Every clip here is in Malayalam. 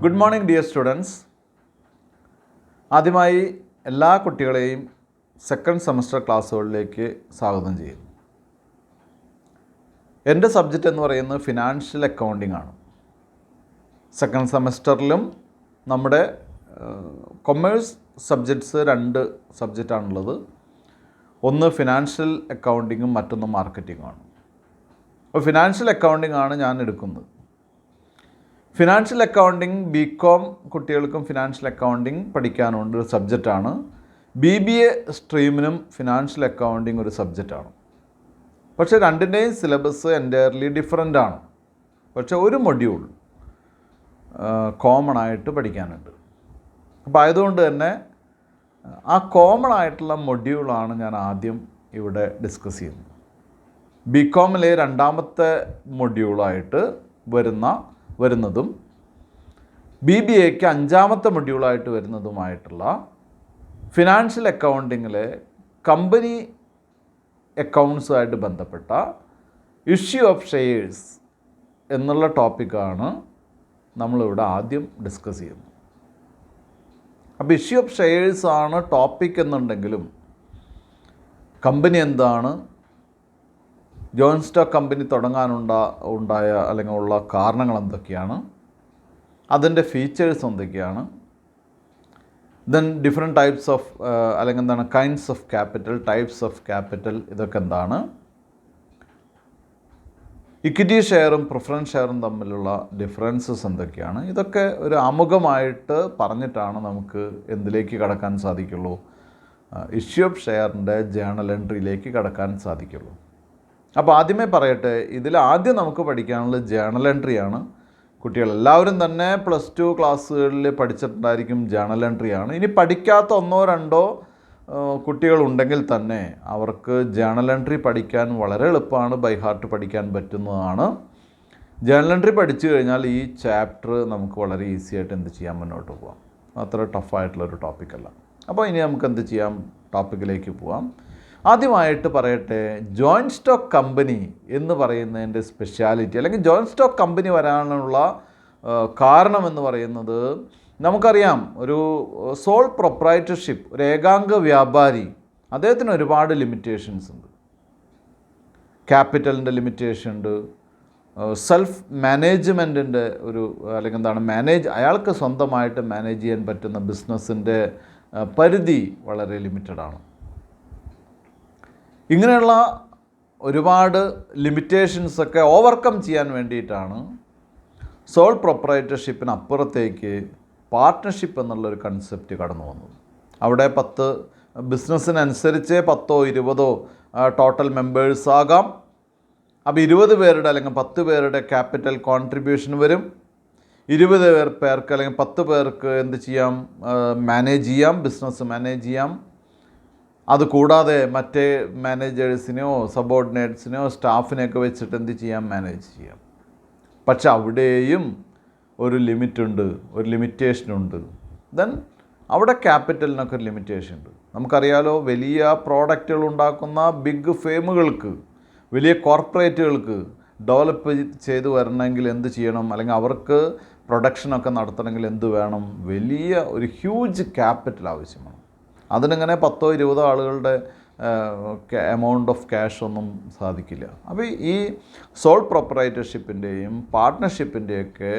Good morning dear students. ആദ്യമായി എല്ലാ കുട്ടികളെയും സെക്കൻഡ് സെമസ്റ്റർ ക്ലാസ്സുകളിലേക്ക് സ്വാഗതം ചെയ്യുന്നു. എൻ്റെ സബ്ജക്റ്റ് എന്ന് പറയുന്നത് ഫിനാൻഷ്യൽ അക്കൗണ്ടിംഗ് ആണ്. സെക്കൻഡ് സെമസ്റ്ററിലും നമ്മുടെ കൊമേഴ്സ് സബ്ജക്ട്സ് 2 സബ്ജക്റ്റാണുള്ളത്. ഒന്ന് ഫിനാൻഷ്യൽ അക്കൗണ്ടിങ്ങും മറ്റൊന്ന് മാർക്കറ്റിങ്ങുമാണ്. അപ്പോൾ ഫിനാൻഷ്യൽ അക്കൗണ്ടിംഗ് ആണ് ഞാൻ എടുക്കുന്നത്. ഫിനാൻഷ്യൽ അക്കൗണ്ടിങ് BCom കുട്ടികൾക്കും ഫിനാൻഷ്യൽ അക്കൗണ്ടിങ് പഠിക്കാനുണ്ട് ഒരു സബ്ജക്റ്റാണ്. BBA സ്ട്രീമിനും ഫിനാൻഷ്യൽ അക്കൗണ്ടിങ് ഒരു സബ്ജക്റ്റാണ്. പക്ഷേ രണ്ടിൻ്റെയും സിലബസ് എൻറ്റയർലി ഡിഫറൻ്റ് ആണ്. പക്ഷേ ഒരു മൊഡ്യൂൾ കോമൺ ആയിട്ട് പഠിക്കാനുണ്ട്. അപ്പോൾ ആയതുകൊണ്ട് തന്നെ ആ കോമൺ ആയിട്ടുള്ള മൊഡ്യൂളാണ് ഞാൻ ആദ്യം ഇവിടെ ഡിസ്കസ് ചെയ്യുന്നത്. BComലെ 2ാമത്തെ മൊഡ്യൂളായിട്ട് വരുന്നതും BBAക്ക് 5ാമത്തെ മൊഡ്യൂളായിട്ട് വരുന്നതുമായിട്ടുള്ള ഫിനാൻഷ്യൽ അക്കൗണ്ടിങ്ങിലെ കമ്പനി അക്കൗണ്ട്സുമായിട്ട് ബന്ധപ്പെട്ട ഇഷ്യൂ ഓഫ് ഷെയർസ് എന്നുള്ള ടോപ്പിക്കാണ് നമ്മളിവിടെ ആദ്യം ഡിസ്കസ് ചെയ്യുന്നത്. അപ്പോൾ ഇഷ്യൂ ഓഫ് ഷെയർസ് ആണ് ടോപ്പിക് എന്നുണ്ടെങ്കിലും കമ്പനി എന്താണ്, ജോയിൻറ്റ് സ്റ്റോക്ക് കമ്പനി ഉണ്ടായ അല്ലെങ്കിൽ ഉള്ള കാരണങ്ങൾ എന്തൊക്കെയാണ്, അതിൻ്റെ ഫീച്ചേഴ്സ് എന്തൊക്കെയാണ്, ദെൻ ഡിഫറെൻറ്റ് ടൈപ്സ് ഓഫ് അല്ലെങ്കിൽ എന്താണ് kinds of capital, types of capital, ഇതൊക്കെ എന്താണ്, ഇക്വിറ്റി ഷെയറും പ്രിഫറൻസ് ഷെയറും തമ്മിലുള്ള ഡിഫറൻസസ് എന്തൊക്കെയാണ്, ഇതൊക്കെ ഒരു ആമുഖമായിട്ട് പറഞ്ഞിട്ടാണ് നമുക്ക് എന്തിലേക്ക് കടക്കാൻ സാധിക്കുള്ളൂ, ഇഷ്യൂ ഓഫ് ഷെയറിൻ്റെ ജേണൽ എൻട്രിയിലേക്ക് കടക്കാൻ സാധിക്കുള്ളൂ. അപ്പോൾ ആദ്യമേ പറയട്ടെ, ഇതിൽ ആദ്യം നമുക്ക് പഠിക്കാനുള്ളത് ജേണൽ എൻട്രിയാണ്. കുട്ടികളെല്ലാവരും തന്നെ +2 ക്ലാസ്സുകളിൽ പഠിച്ചിട്ടുണ്ടായിരിക്കും ജേണൽ എൻട്രിയാണ്. ഇനി പഠിക്കാത്ത 1-2 കുട്ടികളുണ്ടെങ്കിൽ തന്നെ അവർക്ക് ജേണൽ എൻട്രി പഠിക്കാൻ വളരെ എളുപ്പമാണ്, ബൈ ഹാർട്ട് പഠിക്കാൻ പറ്റുന്നതാണ്. ജേണൽ എൻട്രി പഠിച്ചു കഴിഞ്ഞാൽ ഈ ചാപ്റ്റർ നമുക്ക് വളരെ ഈസി ആയിട്ട് എന്ത് ചെയ്യാൻ മുന്നോട്ട് പോകാം. അത്ര ടഫായിട്ടുള്ളൊരു ടോപ്പിക്കല്ല. അപ്പോൾ ഇനി നമുക്ക് എന്ത് ചെയ്യാം, ടോപ്പിക്കിലേക്ക് പോകാം. ആദ്യമായിട്ട് പറയട്ടെ, ജോയിൻറ്റ് സ്റ്റോക്ക് കമ്പനി എന്ന് പറയുന്നതിൻ്റെ സ്പെഷ്യാലിറ്റി അല്ലെങ്കിൽ ജോയിൻറ്റ് സ്റ്റോക്ക് കമ്പനി വരാനുള്ള കാരണം എന്ന് പറയുന്നത് നമുക്കറിയാം. ഒരു സോൾ പ്രൊപ്രൈറ്റർഷിപ്പ്, ഒരു ഏകാംഗ വ്യാപാരി, അദ്ദേഹത്തിന് ഒരുപാട് ലിമിറ്റേഷൻസ് ഉണ്ട്. ക്യാപിറ്റലിൻ്റെ ലിമിറ്റേഷൻ ഉണ്ട്, സെൽഫ് മാനേജ്മെൻറ്റിൻ്റെ അല്ലെങ്കിൽ എന്താണ് അയാൾക്ക് സ്വന്തമായിട്ട് മാനേജ് ചെയ്യാൻ പറ്റുന്ന ബിസിനസ്സിൻ്റെ പരിധി വളരെ ലിമിറ്റഡാണ്. ഇങ്ങനെയുള്ള ഒരുപാട് ലിമിറ്റേഷൻസൊക്കെ ഓവർകം ചെയ്യാൻ വേണ്ടിയിട്ടാണ് സോൾ പ്രൊപ്രൈറ്റർഷിപ്പിന് അപ്പുറത്തേക്ക് പാർട്ട്ണർഷിപ്പ് എന്നുള്ളൊരു കൺസെപ്റ്റ് കടന്നു വന്നത്. അവിടെ 10 ബിസിനസ്സിനനുസരിച്ച് 10 20 ടോട്ടൽ മെമ്പേഴ്സ് ആകാം. അപ്പോൾ 20 പേരുടെ അല്ലെങ്കിൽ 10 പേരുടെ ക്യാപിറ്റൽ കോൺട്രിബ്യൂഷൻ വരും. 20 പേർക്ക് അല്ലെങ്കിൽ 10 പേർക്ക് എന്ത് ചെയ്യാം, മാനേജ് ചെയ്യാം, ബിസിനസ് മാനേജ് ചെയ്യാം. അതുകൂടാതെ മറ്റേ മാനേജേഴ്സിനെയോ സബോർഡിനേറ്റ്സിനെയോ സ്റ്റാഫിനെയൊക്കെ വെച്ചിട്ട് എന്ത് ചെയ്യാം, മാനേജ് ചെയ്യാം. പക്ഷെ അവിടെയും ഒരു ലിമിറ്റുണ്ട്, ഒരു ലിമിറ്റേഷനുണ്ട്. ദെൻ അവിടെ ക്യാപിറ്റലിനൊക്കെ ഒരു ലിമിറ്റേഷൻ ഉണ്ട്. നമുക്കറിയാലോ, വലിയ പ്രോഡക്റ്റുകൾ ഉണ്ടാക്കുന്ന ബിഗ് ഫേമുകൾക്ക്, വലിയ കോർപ്പറേറ്റുകൾക്ക് ഡെവലപ്പ് ചെയ്ത് വരണമെങ്കിൽ എന്ത് ചെയ്യണം, അല്ലെങ്കിൽ അവർക്ക് പ്രൊഡക്ഷനൊക്കെ നടത്തണമെങ്കിൽ എന്ത് വേണം, വലിയ ഒരു ഹ്യൂജ് ക്യാപിറ്റൽ ആവശ്യമാണ്. അതിനിങ്ങനെ 10-20 ആളുകളുടെ എമൗണ്ട് ഓഫ് ക്യാഷ് ഒന്നും സാധിക്കില്ല. അപ്പോൾ ഈ സോൾ പ്രൊപ്രൈറ്റർഷിപ്പിൻ്റെയും പാർട്ട്ണർഷിപ്പിൻ്റെയൊക്കെ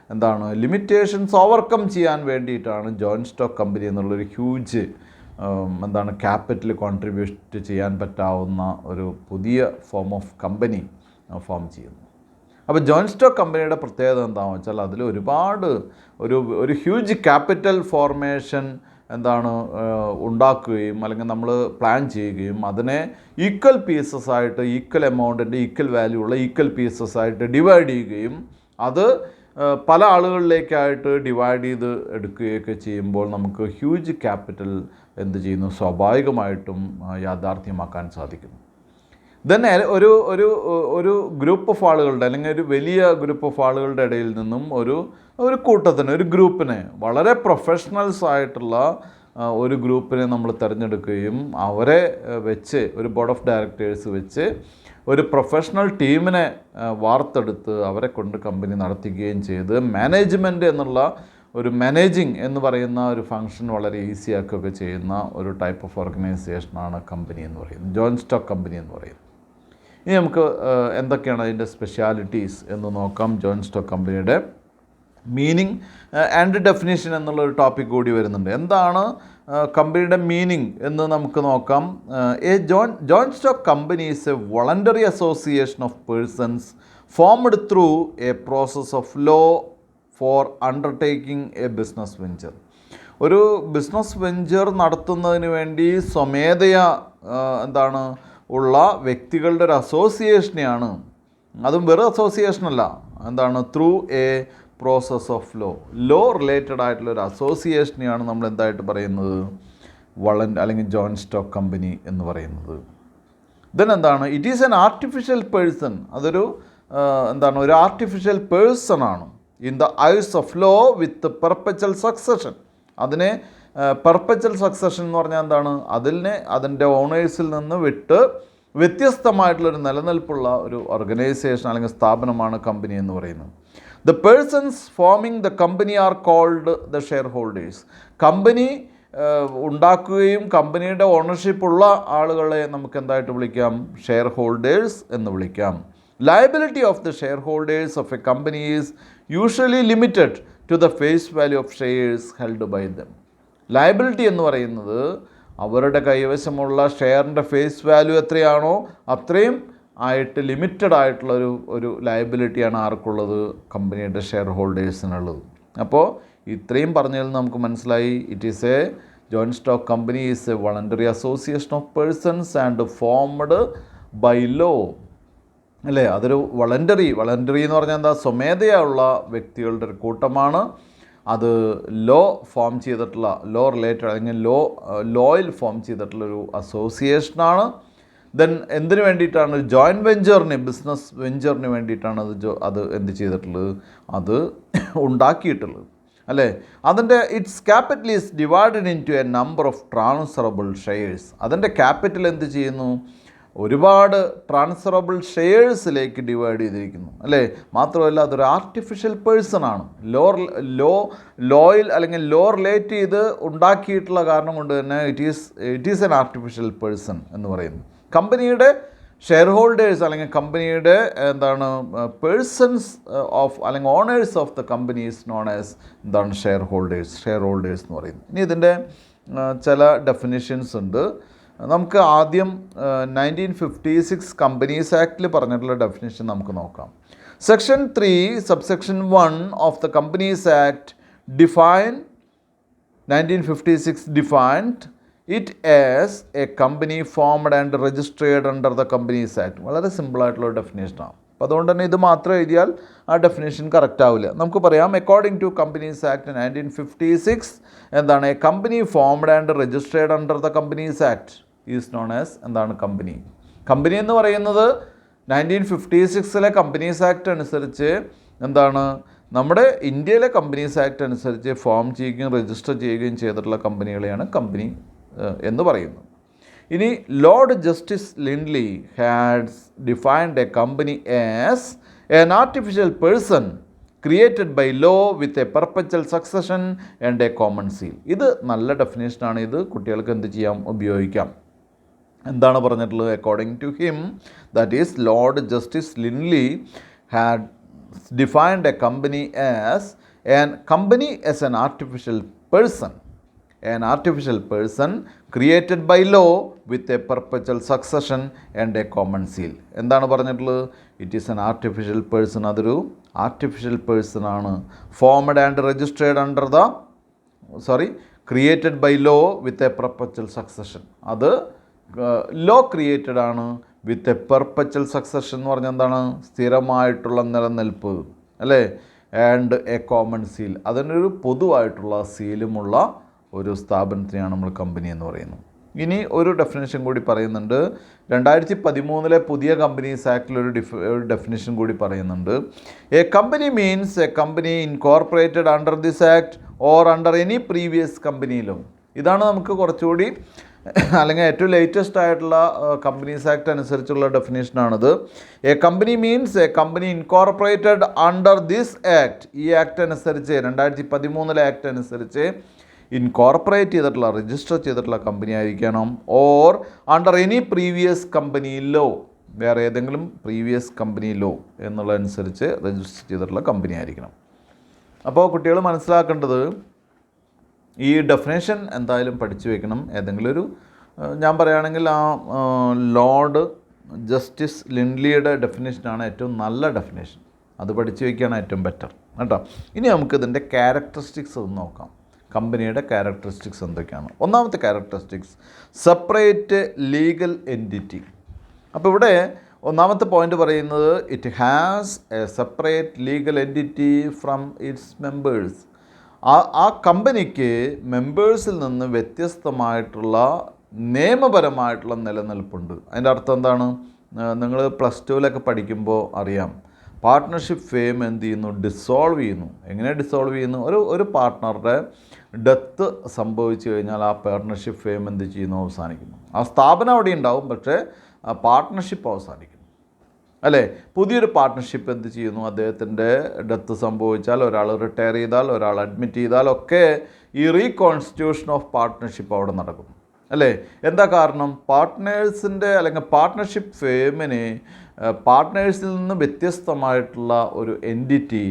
എന്താണ് ലിമിറ്റേഷൻസ് ഓവർകം ചെയ്യാൻ വേണ്ടിയിട്ടാണ് ജോയിൻറ്റ് സ്റ്റോക്ക് കമ്പനി എന്നുള്ളൊരു ഹ്യൂജ് ക്യാപിറ്റൽ കോൺട്രിബ്യൂട്ട് ചെയ്യാൻ പറ്റാവുന്ന ഒരു പുതിയ ഫോം ഓഫ് കമ്പനി ഫോം ചെയ്യുന്നു. അപ്പോൾ ജോയിൻറ്റ് സ്റ്റോക്ക് കമ്പനിയുടെ പ്രത്യേകത എന്താണെന്ന് വെച്ചാൽ അതിൽ ഒരുപാട് ഒരു ഹ്യൂജ് ക്യാപിറ്റൽ ഫോർമേഷൻ ഉണ്ടാക്കുകയും അല്ലെങ്കിൽ നമ്മൾ പ്ലാൻ ചെയ്യുകയും അതിനെ ഈക്വൽ പീസസ് ആയിട്ട്, ഈക്വൽ എമൗണ്ടിൻ്റെ ഈക്വൽ വാല്യൂ ഉള്ള ഈക്വൽ പീസസ് ആയിട്ട് ഡിവൈഡ് ചെയ്യുകയും അത് പല ആളുകളിലേക്കായിട്ട് ഡിവൈഡ് ചെയ്ത് എടുക്കുകയൊക്കെ ചെയ്യുമ്പോൾ നമുക്ക് ഹ്യൂജ് ക്യാപിറ്റൽ എന്ത് ചെയ്യുന്നു, സ്വാഭാവികമായിട്ടും യാഥാർത്ഥ്യമാക്കാൻ സാധിക്കുന്നു. ദെൻ ഒരു ഗ്രൂപ്പ് ഓഫ് ആളുകളുടെ അല്ലെങ്കിൽ ഒരു വലിയ ഗ്രൂപ്പ് ഓഫ് ആളുകളുടെ ഇടയിൽ നിന്നും ഒരു കൂട്ടത്തിന്, ഒരു ഗ്രൂപ്പിനെ, വളരെ പ്രൊഫഷണൽസ് ആയിട്ടുള്ള ഒരു ഗ്രൂപ്പിനെ നമ്മൾ തിരഞ്ഞെടുക്കുകയും അവരെ വെച്ച് ഒരു ബോർഡ് ഓഫ് ഡയറക്ടേഴ്സ് വെച്ച് ഒരു പ്രൊഫഷണൽ ടീമിനെ വാർത്തെടുത്ത് അവരെ കൊണ്ട് കമ്പനി നടത്തിക്കുകയും ചെയ്ത് മാനേജ്മെൻറ്റ് എന്നുള്ള ഒരു മാനേജിങ് എന്ന് പറയുന്ന ഒരു ഫങ്ഷൻ വളരെ ഈസി ആക്കുകയൊക്കെ ചെയ്യുന്ന ഒരു ടൈപ്പ് ഓഫ് ഓർഗനൈസേഷനാണ് കമ്പനി എന്ന് പറയുന്നത്, ജോയിൻറ്റ് സ്റ്റോക്ക് കമ്പനി എന്ന് പറയുന്നത്. ഇനി നമുക്ക് എന്തൊക്കെയാണ് അതിൻ്റെ സ്പെഷ്യാലിറ്റീസ് എന്ന് നോക്കാം. ജോയിൻറ്റ് സ്റ്റോക്ക് കമ്പനിയുടെ മീനിങ് ആൻഡ് ഡെഫിനിഷൻ എന്നുള്ളൊരു ടോപ്പിക് കൂടി വരുന്നുണ്ട്. എന്താണ് കമ്പനിയുടെ മീനിങ് എന്ന് നമുക്ക് നോക്കാം. Joint stock company is a voluntary association of persons formed through a process of law for undertaking a business venture. ഒരു ബിസിനസ് വെഞ്ചർ നടത്തുന്നതിന് വേണ്ടി സ്വമേധയാ ഉള്ള വ്യക്തികളുടെ ഒരു അസോസിയേഷനെയാണ്, അതും വെറും അസോസിയേഷനല്ല, through a process of law related ആയിട്ടുള്ളൊരു അസോസിയേഷനെയാണ് നമ്മൾ എന്തായിട്ട് പറയുന്നത്, അല്ലെങ്കിൽ ജോയിൻറ്റ് സ്റ്റോക്ക് കമ്പനി എന്ന് പറയുന്നത്. It is an artificial person. അതൊരു ഒരു ആർട്ടിഫിഷ്യൽ പേഴ്സൺ ആണ് in the eyes of law with perpetual succession. അതിനെ പെർപ്പച്വൽ സക്സഷൻ എന്ന് പറഞ്ഞാൽ അതിൻ്റെ ഓണേഴ്സിൽ നിന്ന് വിട്ട് വ്യത്യസ്തമായിട്ടുള്ളൊരു നിലനിൽപ്പുള്ള ഒരു ഓർഗനൈസേഷൻ അല്ലെങ്കിൽ സ്ഥാപനമാണ് കമ്പനി എന്ന് പറയുന്നത്. The persons forming the company are called the shareholders. Company ഉണ്ടാക്കുകയും കമ്പനിയുടെ ഓണർഷിപ്പുള്ള ആളുകളെ നമുക്ക് എന്തായിട്ട് വിളിക്കാം, ഷെയർ ഹോൾഡേഴ്സ് എന്ന് വിളിക്കാം. Liability of the shareholders of a company is usually limited to the face value of shares held by them. Liability എന്ന് പറയുന്നത് അവരുടെ കൈവശമുള്ള ഷെയറിൻ്റെ ഫേസ് വാല്യൂ എത്രയാണോ അത്രയും ആയിട്ട് ലിമിറ്റഡ് ആയിട്ടുള്ള ഒരു ലയബിലിറ്റിയാണ് ആർക്കുള്ളത്, കമ്പനിയുടെ ഷെയർ ഹോൾഡേഴ്സിനുള്ളത്. അപ്പോൾ ഇത്രയും പറഞ്ഞതിൽ നമുക്ക് മനസ്സിലായി, it is a joint stock company is a voluntary association of persons and formed by law. അല്ലേ, അതൊരു വോളണ്ടറി എന്ന് പറഞ്ഞാൽ സ്വമേധയുള്ള വ്യക്തികളുടെ ഒരു കൂട്ടമാണ്. അത് ഫോം ചെയ്തിട്ടുള്ള ലോ റിലേറ്റഡ് അല്ലെങ്കിൽ ലോയിൽ ഫോം ചെയ്തിട്ടുള്ളൊരു അസോസിയേഷനാണ്. എന്തിനു വേണ്ടിയിട്ടാണ്, ജോയിൻറ്റ് വെഞ്ചറിന്, ബിസിനസ് വെഞ്ചറിന് വേണ്ടിയിട്ടാണ് അത് എന്ത് ചെയ്തിട്ടുള്ളത്, അത് ഉണ്ടാക്കിയിട്ടുള്ളത്. അല്ലേ, അതിൻ്റെ its capital is divided into a number of transferable shares. അതിൻ്റെ ക്യാപിറ്റൽ എന്ത് ചെയ്യുന്നു, ഒരുപാട് ട്രാൻസ്ഫറബിൾ ഷെയർസിലേക്ക് ഡിവൈഡ് ചെയ്തിരിക്കുന്നു. അല്ലേ, മാത്രമല്ല അതൊരു ആർട്ടിഫിഷ്യൽ പേഴ്സൺ ആണ്. ലോയിൽ അല്ലെങ്കിൽ ലോ റിലേറ്റ് ചെയ്ത് ഉണ്ടാക്കിയിട്ടുള്ള കാരണം കൊണ്ട് തന്നെ it is an artificial person എന്ന് പറയുന്നു. കമ്പനിയുടെ ഷെയർ ഹോൾഡേഴ്സ് അല്ലെങ്കിൽ കമ്പനിയുടെ പേഴ്സൺസ് ഓഫ് അല്ലെങ്കിൽ owners of the company is known as shareholders എന്ന് പറയുന്നത്. ഇനി ഇതിൻ്റെ ചില ഡെഫിനിഷൻസ് ഉണ്ട്. നമുക്ക് ആദ്യം 1956 കമ്പനീസ് ആക്ടിൽ പറഞ്ഞിട്ടുള്ള ഡെഫിനിഷൻ നമുക്ക് നോക്കാം. Section 3 subsection 1 of the Companies Act 1956 defined it as a company formed and registered under the Companies Act. വളരെ സിമ്പിളായിട്ടുള്ള ഡെഫിനേഷനാണ്. അപ്പോൾ അതുകൊണ്ട് തന്നെ ഇത് മാത്രം എഴുതിയാൽ ആ ഡെഫിനേഷൻ കറക്റ്റ് ആവില്ല. നമുക്ക് പറയാം, according to companies Act 1956 a company formed and registered under the Companies Act is known as company. Company എന്ന് പറയുന്നത് 1956 കമ്പനീസ് ആക്ട് അനുസരിച്ച് നമ്മുടെ ഇന്ത്യയിലെ കമ്പനീസ് ആക്ട് അനുസരിച്ച് ഫോം ചെയ്യുകയും രജിസ്റ്റർ ചെയ്യുകയും ചെയ്തിട്ടുള്ള കമ്പനികളെയാണ് കമ്പനി എന്ന് പറയുന്നത്. ഇനി Lord Justice Lindley has defined a company as an artificial person created by law with a perpetual succession and a common seal. ഇത് നല്ല ഡെഫിനേഷനാണ്. ഇത് കുട്ടികൾക്ക് എന്ത് ചെയ്യാം, ഉപയോഗിക്കാം. എന്താണ് പറഞ്ഞിട്ടുള്ളത്, according to him, that is Lord Justice Lindley had defined a company as an artificial person created by law with a perpetual succession and a common seal. എന്താണ് പറഞ്ഞിട്ടുള്ളത്, it is an artificial person. അതൊരു ആർട്ടിഫിഷ്യൽ പേഴ്സൺ ആണ്. Formed and registered under created by law with a perpetual succession. അത് ലോ ക്രിയേറ്റഡ് ആണ് വിത്ത് എ പെർപ്പച്വൽ സക്സഷൻ എന്ന് പറഞ്ഞാൽ സ്ഥിരമായിട്ടുള്ള നിലനിൽപ്പ്, അല്ലേ, ആൻഡ് എ കോമൺ സീൽ, അതിനൊരു പൊതുവായിട്ടുള്ള സീലുമുള്ള ഒരു സ്ഥാപനത്തിനെയാണ് നമ്മൾ കമ്പനി എന്ന് പറയുന്നത്. ഇനി ഒരു ഡെഫിനേഷൻ കൂടി പറയുന്നുണ്ട്. 2013 പുതിയ കമ്പനീസ് ആക്ടിൽ ഒരു ഡെഫിനേഷൻ കൂടി പറയുന്നുണ്ട്. A company means a company incorporated under this act or under any previous company law. ഇതാണ് നമുക്ക് കുറച്ചുകൂടി അല്ലെങ്കിൽ ഏറ്റവും ലേറ്റസ്റ്റ് ആയിട്ടുള്ള കമ്പനീസ് ആക്ട് അനുസരിച്ചുള്ള ഡെഫിനേഷനാണിത്. A company means a company incorporated under this act. ഈ ആക്ട് അനുസരിച്ച് 2013 ആക്ട് അനുസരിച്ച് ഇൻകോർപ്പറേറ്റ് ചെയ്തിട്ടുള്ള രജിസ്റ്റർ ചെയ്തിട്ടുള്ള കമ്പനി ആയിരിക്കണം. Or under any previous company law, വേറെ ഏതെങ്കിലും പ്രീവിയസ് കമ്പനി ലോ എന്നുള്ളതനുസരിച്ച് രജിസ്റ്റർ ചെയ്തിട്ടുള്ള കമ്പനി ആയിരിക്കണം. അപ്പോൾ കുട്ടികൾ മനസ്സിലാക്കേണ്ടത് ഈ ഡെഫിനേഷൻ എന്തായാലും പഠിച്ചു വയ്ക്കണം. ഏതെങ്കിലും ഒരു ഞാൻ പറയുകയാണെങ്കിൽ ലോർഡ് ജസ്റ്റിസ് ലിൻലിയുടെ ഡെഫിനേഷനാണ് ഏറ്റവും നല്ല ഡെഫിനേഷൻ. അത് പഠിച്ചു വയ്ക്കുകയാണ് ഏറ്റവും ബെറ്റർ കേട്ടോ. ഇനി നമുക്ക് ഇതിൻ്റെ ക്യാരക്ടറിസ്റ്റിക്സ് ഒന്ന് നോക്കാം. കമ്പനിയുടെ ക്യാരക്ടറിസ്റ്റിക്സ് എന്തൊക്കെയാണ്? ഒന്നാമത്തെ ക്യാരക്ടറിസ്റ്റിക്സ് സെപ്പറേറ്റ് ലീഗൽ എൻറ്റിറ്റി. അപ്പോൾ ഇവിടെ ഒന്നാമത്തെ പോയിന്റ് പറയുന്നത് it has A separate legal entity from it's members. ആ കമ്പനിക്ക് മെമ്പേഴ്സിൽ നിന്ന് വ്യത്യസ്തമായിട്ടുള്ള നിയമപരമായിട്ടുള്ള നിലനിൽപ്പുണ്ട്. അതിൻ്റെ അർത്ഥം എന്താണ്? നിങ്ങൾ +2 പഠിക്കുമ്പോൾ അറിയാം, പാർട്ട്ണർഷിപ്പ് ഫേം എന്ത് ചെയ്യുന്നു? ഡിസോൾവ് ചെയ്യുന്നു. എങ്ങനെ ഡിസോൾവ് ചെയ്യുന്നു? ഒരു പാർട്ട്ണറുടെ ഡെത്ത് സംഭവിച്ചു കഴിഞ്ഞാൽ ആ പാർട്ട്ണർഷിപ്പ് ഫേം എന്ത് ചെയ്യുന്നു? അവസാനിക്കുന്നു. ആ സ്ഥാപനം അവിടെ ഉണ്ടാവും, പക്ഷേ ആ പാർട്ട്ണർഷിപ്പ് അവസാനിക്കുന്നു അല്ലേ? പുതിയൊരു പാർട്ട്ണർഷിപ്പ് എന്ത് ചെയ്യുന്നു? അദ്ദേഹത്തിൻ്റെ ഡെത്ത് സംഭവിച്ചാൽ, ഒരാൾ റിട്ടയർ ചെയ്താൽ, ഒരാൾ അഡ്മിറ്റ് ചെയ്താൽ ഒക്കെ ഈ റീകോൺസ്റ്റിറ്റ്യൂഷൻ ഓഫ് പാർട്ട്ണർഷിപ്പ് അവിടെ നടക്കും അല്ലേ? എന്താ കാരണം? പാർട്ട്നേഴ്സിൻ്റെ അല്ലെങ്കിൽ പാർട്ട്ണർഷിപ്പ് ഫേമിന് പാർട്ട്നേഴ്സിൽ നിന്ന് വ്യത്യസ്തമായിട്ടുള്ള ഒരു എൻറ്റിറ്റി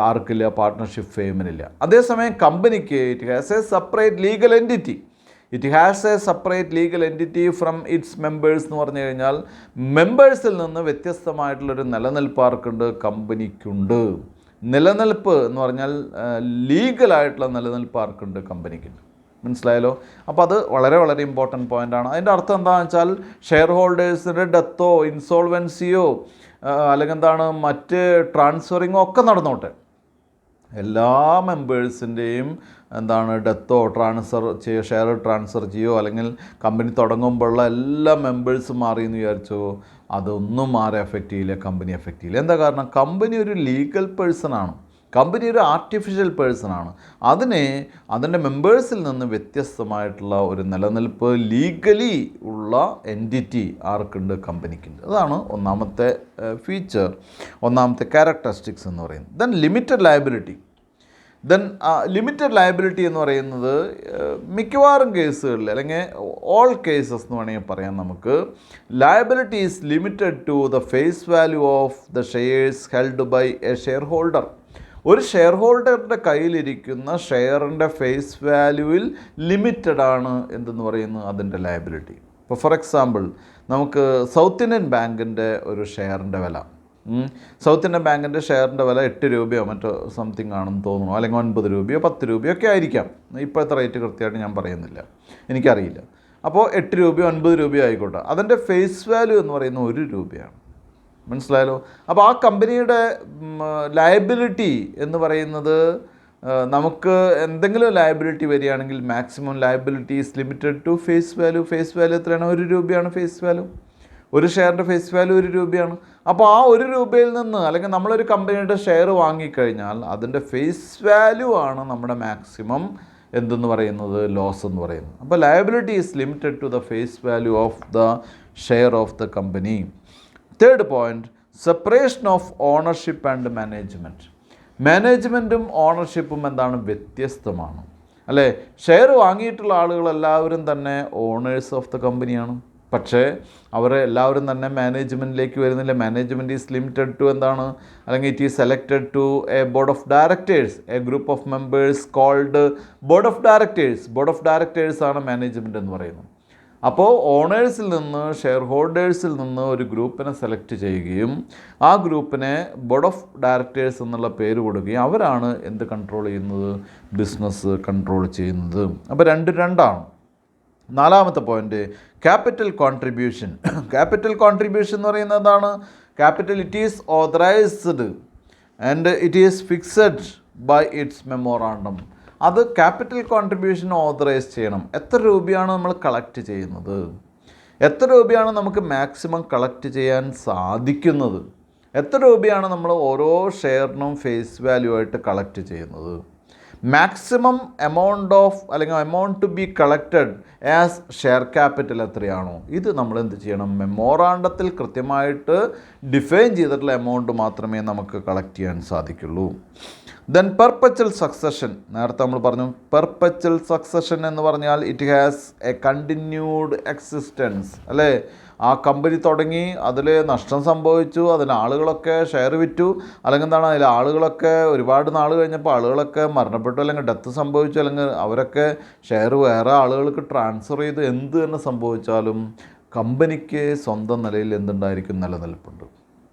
ആർക്കില്ല? പാർട്ട്ണർഷിപ്പ് ഫേമിനില്ല. അതേസമയം കമ്പനിക്ക് it has A separate legal entity. It has A separate legal entity from it's members എന്ന് പറഞ്ഞു കഴിഞ്ഞാൽ മെമ്പേഴ്സിൽ നിന്ന് വ്യത്യസ്തമായിട്ടുള്ളൊരു നിലനിൽപ്പ് ആർക്കുണ്ട്? കമ്പനിക്കുണ്ട്. നിലനിൽപ്പ് എന്ന് പറഞ്ഞാൽ ലീഗലായിട്ടുള്ള നിലനിൽപ്പ് ആർക്കുണ്ട്? കമ്പനിക്കുണ്ട്. മനസ്സിലായല്ലോ? അപ്പോൾ അത് വളരെ വളരെ ഇമ്പോർട്ടൻറ്റ് പോയിൻ്റാണ്. അതിൻ്റെ അർത്ഥം എന്താണെന്ന് വെച്ചാൽ ഷെയർ ഹോൾഡേഴ്സിൻ്റെ ഡെത്തോ ഇൻസോൾവൻസിയോ അല്ലെങ്കിൽ എന്താണ് മറ്റ് ട്രാൻസ്ഫറിങ്ങോ ഒക്കെ നടന്നോട്ടെ, എല്ലാ മെമ്പേഴ്സിൻ്റെയും എന്താണ് ഡെത്തോ ട്രാൻസ്ഫർ ചെയ്യോ, ഷെയർ ട്രാൻസ്ഫർ ചെയ്യോ, അല്ലെങ്കിൽ കമ്പനി തുടങ്ങുമ്പോഴുള്ള എല്ലാ മെമ്പേഴ്സും മാറിയെന്ന് വിചാരിച്ചോ, അതൊന്നും ആരെ എഫക്റ്റ് ചെയ്യില്ല? കമ്പനി എഫക്റ്റ് ചെയ്യില്ല. എന്താ കാരണം? കമ്പനി ഒരു ലീഗൽ പേഴ്സണാണ്. കമ്പനി ഒരു ആർട്ടിഫിഷ്യൽ പേഴ്സണാണ്. അതിൻ്റെ മെമ്പേഴ്സിൽ നിന്ന് വ്യത്യസ്തമായിട്ടുള്ള ഒരു നിലനിൽപ്പ് ലീഗലി ഉള്ള എൻറ്റിറ്റി ആർക്കുണ്ട്? കമ്പനിക്കുണ്ട്. അതാണ് ഒന്നാമത്തെ ഫീച്ചർ, ഒന്നാമത്തെ ക്യാരക്ടറിസ്റ്റിക്സ് എന്ന് പറയുന്നത്. Then limited liability. Limited liability എന്ന് പറയുന്നത് മിക്കവാറും കേസുകളിൽ അല്ലെങ്കിൽ ഓൾ കേസസ് എന്ന് വേണമെങ്കിൽ പറയാം നമുക്ക്, liability is limited to the face value of the shares held by a shareholder. ഒരു ഷെയർ ഹോൾഡറുടെ കയ്യിലിരിക്കുന്ന ഷെയറിൻ്റെ ഫേസ് വാല്യൂവിൽ ലിമിറ്റഡ് ആണ് എന്തെന്ന് പറയുന്നത് അതിൻ്റെ ലയബിലിറ്റി. ഇപ്പോൾ ഫോർ എക്സാമ്പിൾ നമുക്ക് സൗത്ത് ഇന്ത്യൻ ബാങ്കിൻ്റെ ഒരു ഷെയറിൻ്റെ വില, സൗത്ത് ഇന്ത്യൻ ബാങ്കിൻ്റെ ഷെയറിൻ്റെ വില 8 രൂപയോ മറ്റോ സംതിങ് ആണെന്ന് തോന്നുന്നു, അല്ലെങ്കിൽ 9 രൂപയോ 10 രൂപയോ ഒക്കെ ആയിരിക്കാം. ഇപ്പോഴത്തെ റേറ്റ് കൃത്യമായിട്ട് ഞാൻ പറയുന്നില്ല, എനിക്കറിയില്ല. അപ്പോൾ 8 രൂപയോ 9 രൂപയോ ആയിക്കോട്ടെ, അതിൻ്റെ ഫേസ് വാല്യൂ എന്ന് പറയുന്നത് 1 രൂപയാണ്. മനസ്സിലായല്ലോ? അപ്പോൾ ആ കമ്പനിയുടെ ലയബിലിറ്റി എന്ന് പറയുന്നത്, നമുക്ക് എന്തെങ്കിലും ലയബിലിറ്റി വരികയാണെങ്കിൽ maximum liability is limited to face value. Face value എത്രയാണ്? 1 രൂപയാണ് ഫേസ് വാല്യൂ. ഒരു ഷെയറിൻ്റെ ഫേസ് വാല്യൂ 1 രൂപയാണ്. അപ്പോൾ ആ 1 രൂപയിൽ നിന്ന്, അല്ലെങ്കിൽ നമ്മളൊരു കമ്പനിയുടെ ഷെയർ വാങ്ങിക്കഴിഞ്ഞാൽ അതിൻ്റെ ഫേസ് വാല്യൂ ആണ് നമ്മുടെ മാക്സിമം എന്തെന്ന് പറയുന്നത്, ലോസ് എന്ന് പറയുന്നത്. അപ്പോൾ liability is limited to the face value of the share of the company. Third point, separation of ownership and management. മാനേജ്മെൻറ്റും ഓണർഷിപ്പും എന്താണ്? വ്യത്യസ്തമാണ് അല്ലേ? ഷെയർ വാങ്ങിയിട്ടുള്ള ആളുകളെല്ലാവരും തന്നെ ഓണേഴ്സ് ഓഫ് ദ കമ്പനിയാണ്, പക്ഷേ അവർ എല്ലാവരും തന്നെ മാനേജ്മെൻറ്റിലേക്ക് വരുന്നില്ല. മാനേജ്മെൻറ്റ് ഈസ് ലിമിറ്റഡ് ടു എന്താണ്, അല്ലെങ്കിൽ it is selected to a board of directors, a group of members called board of directors. Board of ഡയറക്ടേഴ്സാണ് മാനേജ്മെൻറ്റ് എന്ന് പറയുന്നത്. അപ്പോൾ ഓണേഴ്സിൽ നിന്ന്, ഷെയർ ഹോൾഡേഴ്സിൽ നിന്ന് ഒരു ഗ്രൂപ്പിനെ സെലക്ട് ചെയ്യുകയും ആ ഗ്രൂപ്പിനെ ബോർഡ് ഓഫ് ഡയറക്ടേഴ്സ് എന്നുള്ള പേര് കൊടുക്കുകയും അവരാണ് എന്ത് കൺട്രോൾ ചെയ്യുന്നത്? ബിസിനസ് കൺട്രോൾ ചെയ്യുന്നത്. അപ്പോൾ രണ്ടാണ്. നാലാമത്തെ point, capital contribution. Capital contribution എന്ന് പറയുന്നത് എന്താണ്? Capital it is authorised and it is fixed by its memorandum. അത് ക്യാപിറ്റൽ കോൺട്രിബ്യൂഷൻ ഓതറൈസ് ചെയ്യണം. എത്ര രൂപയാണ് നമ്മൾ കളക്ട് ചെയ്യുന്നത്? എത്ര രൂപയാണ് നമുക്ക് മാക്സിമം കളക്ട് ചെയ്യാൻ സാധിക്കുന്നത്? എത്ര രൂപയാണ് നമ്മൾ ഓരോ ഷെയറിനും ഫേസ് വാല്യൂ ആയിട്ട് കളക്ട് ചെയ്യുന്നത്? മാക്സിമം എമൗണ്ട് ഓഫ് അല്ലെങ്കിൽ amount to be collected as share capital എത്രയാണോ ഇത് നമ്മൾ എന്ത് ചെയ്യണം, മെമ്മോറാണ്ടത്തിൽ കൃത്യമായിട്ട് ഡിഫൈൻ ചെയ്തിട്ടുള്ള എമൗണ്ട് മാത്രമേ നമുക്ക് കളക്ട് ചെയ്യാൻ സാധിക്കുള്ളൂ. ദെൻ പെർപ്പച്വൽ സക്സഷൻ, നേരത്തെ നമ്മൾ പറഞ്ഞു പെർപ്പച്വൽ സക്സഷൻ എന്ന് പറഞ്ഞാൽ it has A continued existence അല്ലേ. ആ കമ്പനി തുടങ്ങി, അതിൽ നഷ്ടം സംഭവിച്ചു, അതിൽ ആളുകളൊക്കെ ഷെയർ വിറ്റു, അല്ലെങ്കിൽ എന്താണ് അതിൽ ആളുകളൊക്കെ ഒരുപാട് നാൾ കഴിഞ്ഞപ്പോൾ ആളുകളൊക്കെ മരണപ്പെട്ടു, അല്ലെങ്കിൽ ഡെത്ത് സംഭവിച്ചു, അല്ലെങ്കിൽ അവരൊക്കെ ഷെയർ വേറെ ആളുകൾക്ക് ട്രാൻസ്ഫർ ചെയ്ത് എന്ത് തന്നെ സംഭവിച്ചാലും കമ്പനിക്ക് സ്വന്തം നിലയിൽ എന്തുണ്ടായിരിക്കും, നിലനിൽപ്പുണ്ട്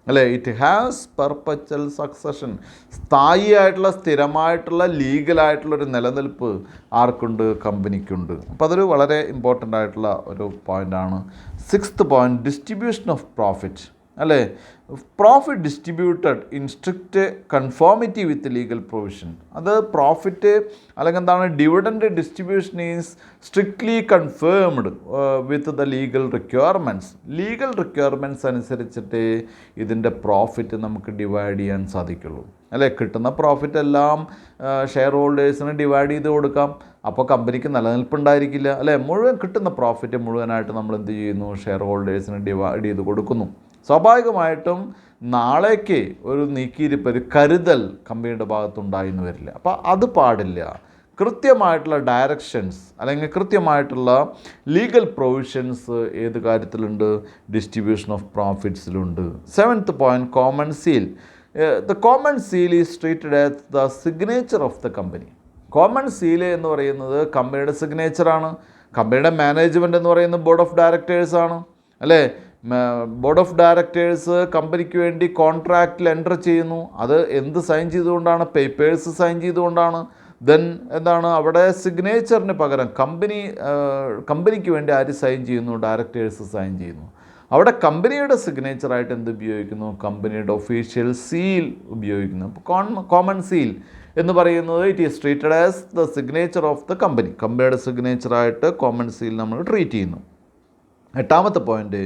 അല്ലേ. ഇറ്റ് ഹാസ് പെർപ്പച്വൽ സക്സഷൻ, സ്ഥായിയായിട്ടുള്ള സ്ഥിരമായിട്ടുള്ള ലീഗലായിട്ടുള്ളൊരു നിലനിൽപ്പ് ആർക്കുണ്ട്, കമ്പനിക്കുണ്ട്. അപ്പോൾ അതൊരു വളരെ ഇമ്പോർട്ടൻ്റ് ആയിട്ടുള്ള ഒരു പോയിൻ്റാണ്. 6th point, distribution of profit അല്ലേ. Profit distributed in strict conformity with legal provision. അത് പ്രോഫിറ്റ് അല്ലെങ്കിൽ എന്താണ് dividend distribution is strictly confirmed with the legal requirements. Legal requirements അനുസരിച്ചിട്ട് ഇതിൻ്റെ പ്രോഫിറ്റ് നമുക്ക് ഡിവൈഡ് ചെയ്യാൻ സാധിക്കുള്ളൂ അല്ലേ. കിട്ടുന്ന പ്രോഫിറ്റ് എല്ലാം ഷെയർ ഹോൾഡേഴ്സിന് ഡിവൈഡ് ചെയ്ത് കൊടുക്കാം, അപ്പോൾ കമ്പനിക്ക് നിലനിൽപ്പുണ്ടായിരിക്കില്ല അല്ലേ. മുഴുവൻ കിട്ടുന്ന പ്രോഫിറ്റ് മുഴുവനായിട്ട് നമ്മൾ എന്ത് ചെയ്യുന്നു, ഷെയർ ഹോൾഡേഴ്സിന് ഡിവൈഡ് ചെയ്ത് കൊടുക്കുന്നു. സ്വാഭാവികമായിട്ടും നാളേക്ക് ഒരു നീക്കിയിരിപ്പ്, ഒരു കരുതൽ കമ്പനിയുടെ ഭാഗത്തുണ്ടായിന്ന് വരില്ല. അപ്പോൾ അത് പാടില്ല. കൃത്യമായിട്ടുള്ള ഡയറക്ഷൻസ് അല്ലെങ്കിൽ കൃത്യമായിട്ടുള്ള ലീഗൽ പ്രൊവിഷൻസ് ഏത് കാര്യത്തിലുണ്ട്, ഡിസ്ട്രിബ്യൂഷൻ ഓഫ് പ്രോഫിറ്റ്സിലുണ്ട്. 7th point, common seal. The common seal is treated as the signature of the company. Common seal എന്ന് പറയുന്നത് കമ്പനിയുടെ സിഗ്നേച്ചറാണ്. കമ്പനിയുടെ മാനേജ്മെൻറ്റ് എന്ന് പറയുന്നത് ബോർഡ് ഓഫ് ഡയറക്ടേഴ്സാണ് അല്ലേ. ബോർഡ് ഓഫ് ഡയറക്ടേഴ്സ് കമ്പനിക്ക് വേണ്ടി കോൺട്രാക്റ്റിൽ എൻ്റർ ചെയ്യുന്നു. അത് എന്ത് സൈൻ ചെയ്തുകൊണ്ടാണ്, പേപ്പേഴ്സ് സൈൻ ചെയ്തുകൊണ്ടാണ്. ദെൻ എന്താണ് അവിടെ സിഗ്നേച്ചറിന് പകരം കമ്പനിക്ക് വേണ്ടി ആര് സൈൻ ചെയ്യുന്നു, ഡയറക്ടേഴ്സ് സൈൻ ചെയ്യുന്നു. അവിടെ കമ്പനിയുടെ സിഗ്നേച്ചറായിട്ട് എന്ത് ഉപയോഗിക്കുന്നു, കമ്പനിയുടെ ഒഫീഷ്യൽ സീൽ ഉപയോഗിക്കുന്നു. അപ്പോൾ കോമൺ സീൽ എന്ന് പറയുന്നത് it is treated as the signature of the company. കമ്പനിയുടെ സിഗ്നേച്ചറായിട്ട് കോമൺ സീൽ നമ്മൾ ട്രീറ്റ് ചെയ്യുന്നു. 8th point,